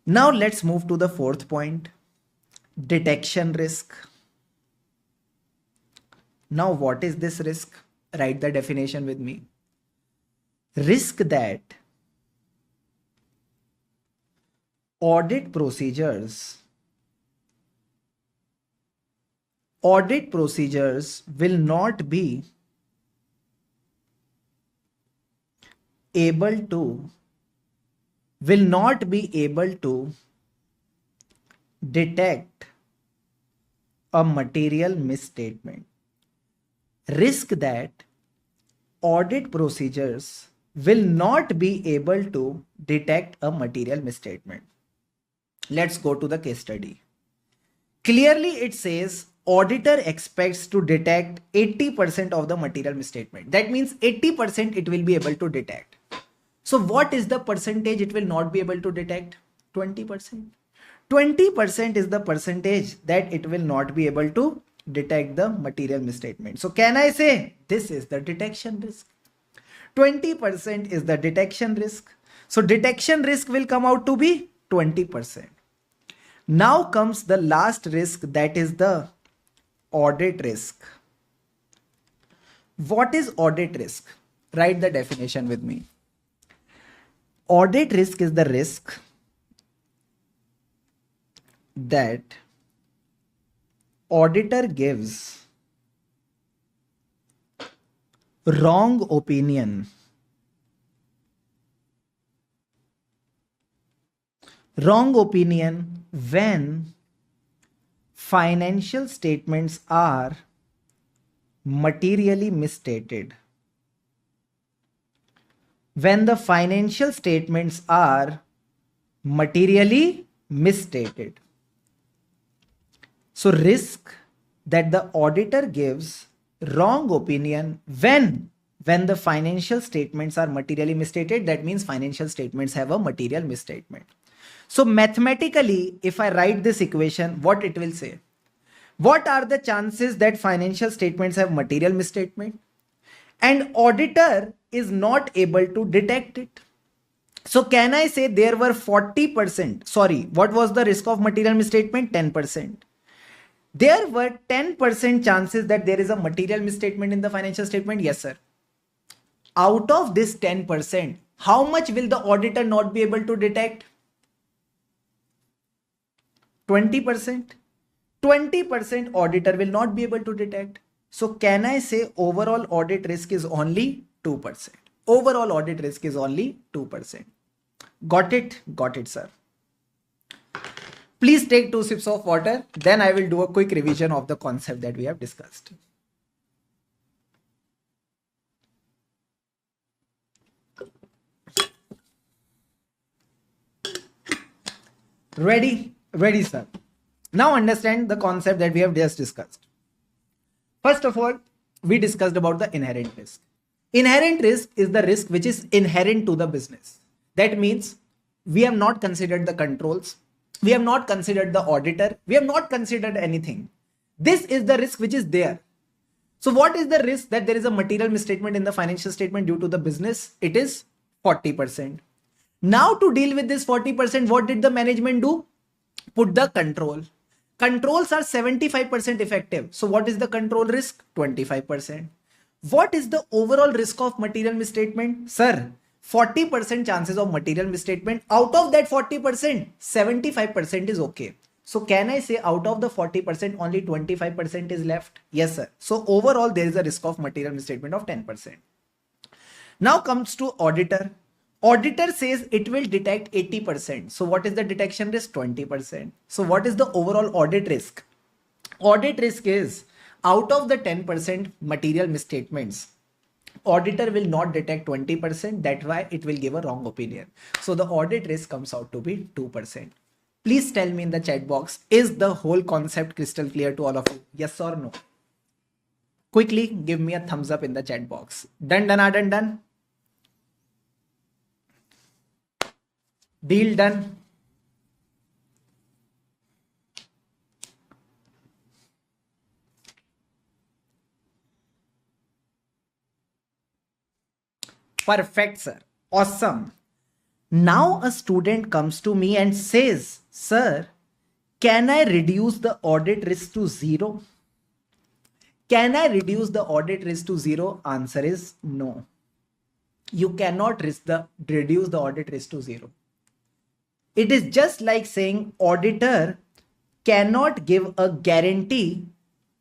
Now let's move to the fourth point, detection risk. Now what is this risk? Write the definition with me. Risk that audit procedures will not be able to detect a material misstatement. Risk that audit procedures will not be able to detect a material misstatement. Let's go to the case study. Clearly it says auditor expects to detect 80% of the material misstatement. That means 80% it will be able to detect. So what is the percentage it will not be able to detect? 20%. 20% is the percentage that it will not be able to detect the material misstatement. So can I say this is the detection risk? 20% is the detection risk. So detection risk will come out to be 20%. Now comes the last risk, that is the audit risk. What is audit risk? Write the definition with me. Audit risk is the risk that auditor gives wrong opinion when financial statements are materially misstated. When the financial statements are materially misstated. So risk that the auditor gives wrong opinion when the financial statements are materially misstated. That means financial statements have a material misstatement. So mathematically, if I write this equation, what it will say? What are the chances that financial statements have material misstatement? And auditor is not able to detect it. So can I say there were 40%, sorry, what was the risk of material misstatement? 10%. There were 10% chances that there is a material misstatement in the financial statement. Yes, sir. Out of this 10%, how much will the auditor not be able to detect? 20%. 20% auditor will not be able to detect. So can I say overall audit risk is only 2%? Overall audit risk is only 2%. Got it? Got it, sir. Please take 2 sips of water. Then I will do a quick revision of the concept that we have discussed. Ready? Ready, sir. Now understand the concept that we have just discussed. First of all, we discussed about the inherent risk. Inherent risk is the risk which is inherent to the business. That means we have not considered the controls, we have not considered the auditor, we have not considered anything. This is the risk which is there. So what is the risk that there is a material misstatement in the financial statement due to the business? It is 40%. Now to deal with this 40%, what did the management do? Put the control. Controls are 75% effective. So what is the control risk? 25%. What is the overall risk of material misstatement? Sir, 40% chances of material misstatement. Out of that 40%, 75% is okay. So can I say out of the 40%, only 25% is left? Yes, sir. So overall, there is a risk of material misstatement of 10%. Now comes to auditor. Auditor says it will detect 80%. So what is the detection risk? 20%. So what is the overall audit risk? Audit risk is out of the 10% material misstatements, auditor will not detect 20%. That's why it will give a wrong opinion. So the audit risk comes out to be 2%. Please tell me in the chat box, is the whole concept crystal clear to all of you? Yes or no? Quickly give me a thumbs up in the chat box. Done, done. Deal done. Perfect, sir. Awesome. Now a student comes to me and says, sir, can I reduce the audit risk to 0? Can I reduce the audit risk to 0? Answer is no. You cannot reduce the audit risk to 0. It is just like saying auditor cannot give a guarantee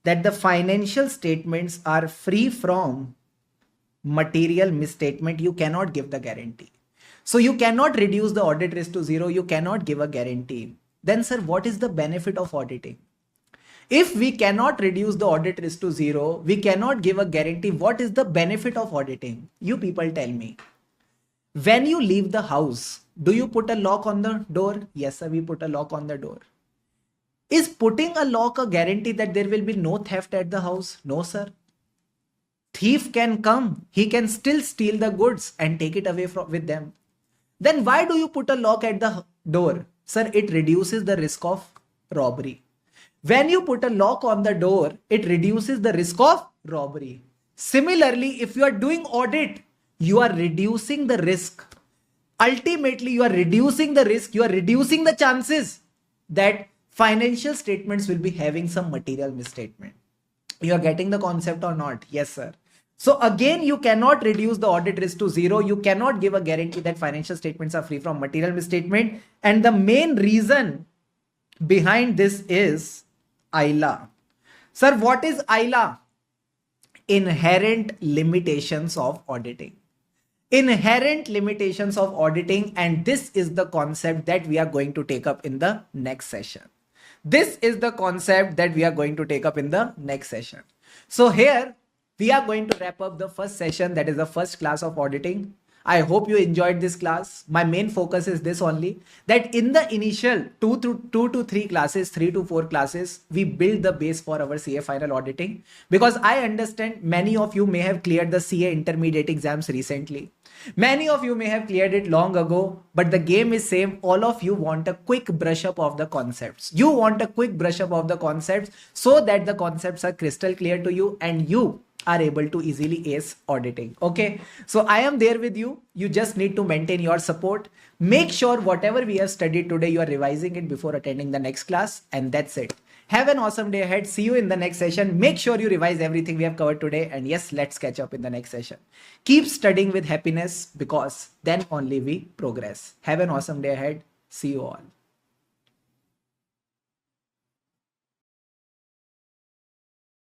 that the financial statements are free from material misstatement. You cannot give the guarantee. So you cannot reduce the audit risk to 0. You cannot give a guarantee. Then, sir, what is the benefit of auditing? If we cannot reduce the audit risk to 0, we cannot give a guarantee. What is the benefit of auditing? You people tell me. When you leave the house, do you put a lock on the door? Yes, sir, we put a lock on the door. Is putting a lock a guarantee that there will be no theft at the house? No, sir. Thief can come. He can still steal the goods and take it away with them. Then why do you put a lock at the door? Sir, it reduces the risk of robbery. When you put a lock on the door, it reduces the risk of robbery. Similarly, if you are doing audit, you are reducing the risk. Ultimately, you are reducing the risk. You are reducing the chances that financial statements will be having some material misstatement. You are getting the concept or not? Yes, sir. So again, you cannot reduce the audit risk to 0. You cannot give a guarantee that financial statements are free from material misstatement. And the main reason behind this is ILA. Sir, what is ILA? Inherent limitations of auditing. Inherent limitations of auditing, and this is the concept that we are going to take up in the next session. This is the concept that we are going to take up in the next session. So here we are going to wrap up the first session, that is the first class of auditing. I hope you enjoyed this class. My main focus is this only, that in the initial 2 to 3 classes, 3 to 4 classes, we build the base for our CA final auditing, because I understand many of you may have cleared the CA intermediate exams recently. Many of you may have cleared it long ago, but the game is same. All of you want a quick brush up of the concepts. You want a quick brush up of the concepts so that the concepts are crystal clear to you and you are able to easily ace auditing. Okay, so I am there with you. You just need to maintain your support. Make sure whatever we have studied today, you are revising it before attending the next class, and that's it. Have an awesome day ahead. See you in the next session. Make sure you revise everything we have covered today. And yes, let's catch up in the next session. Keep studying with happiness, because then only we progress. Have an awesome day ahead. See you all.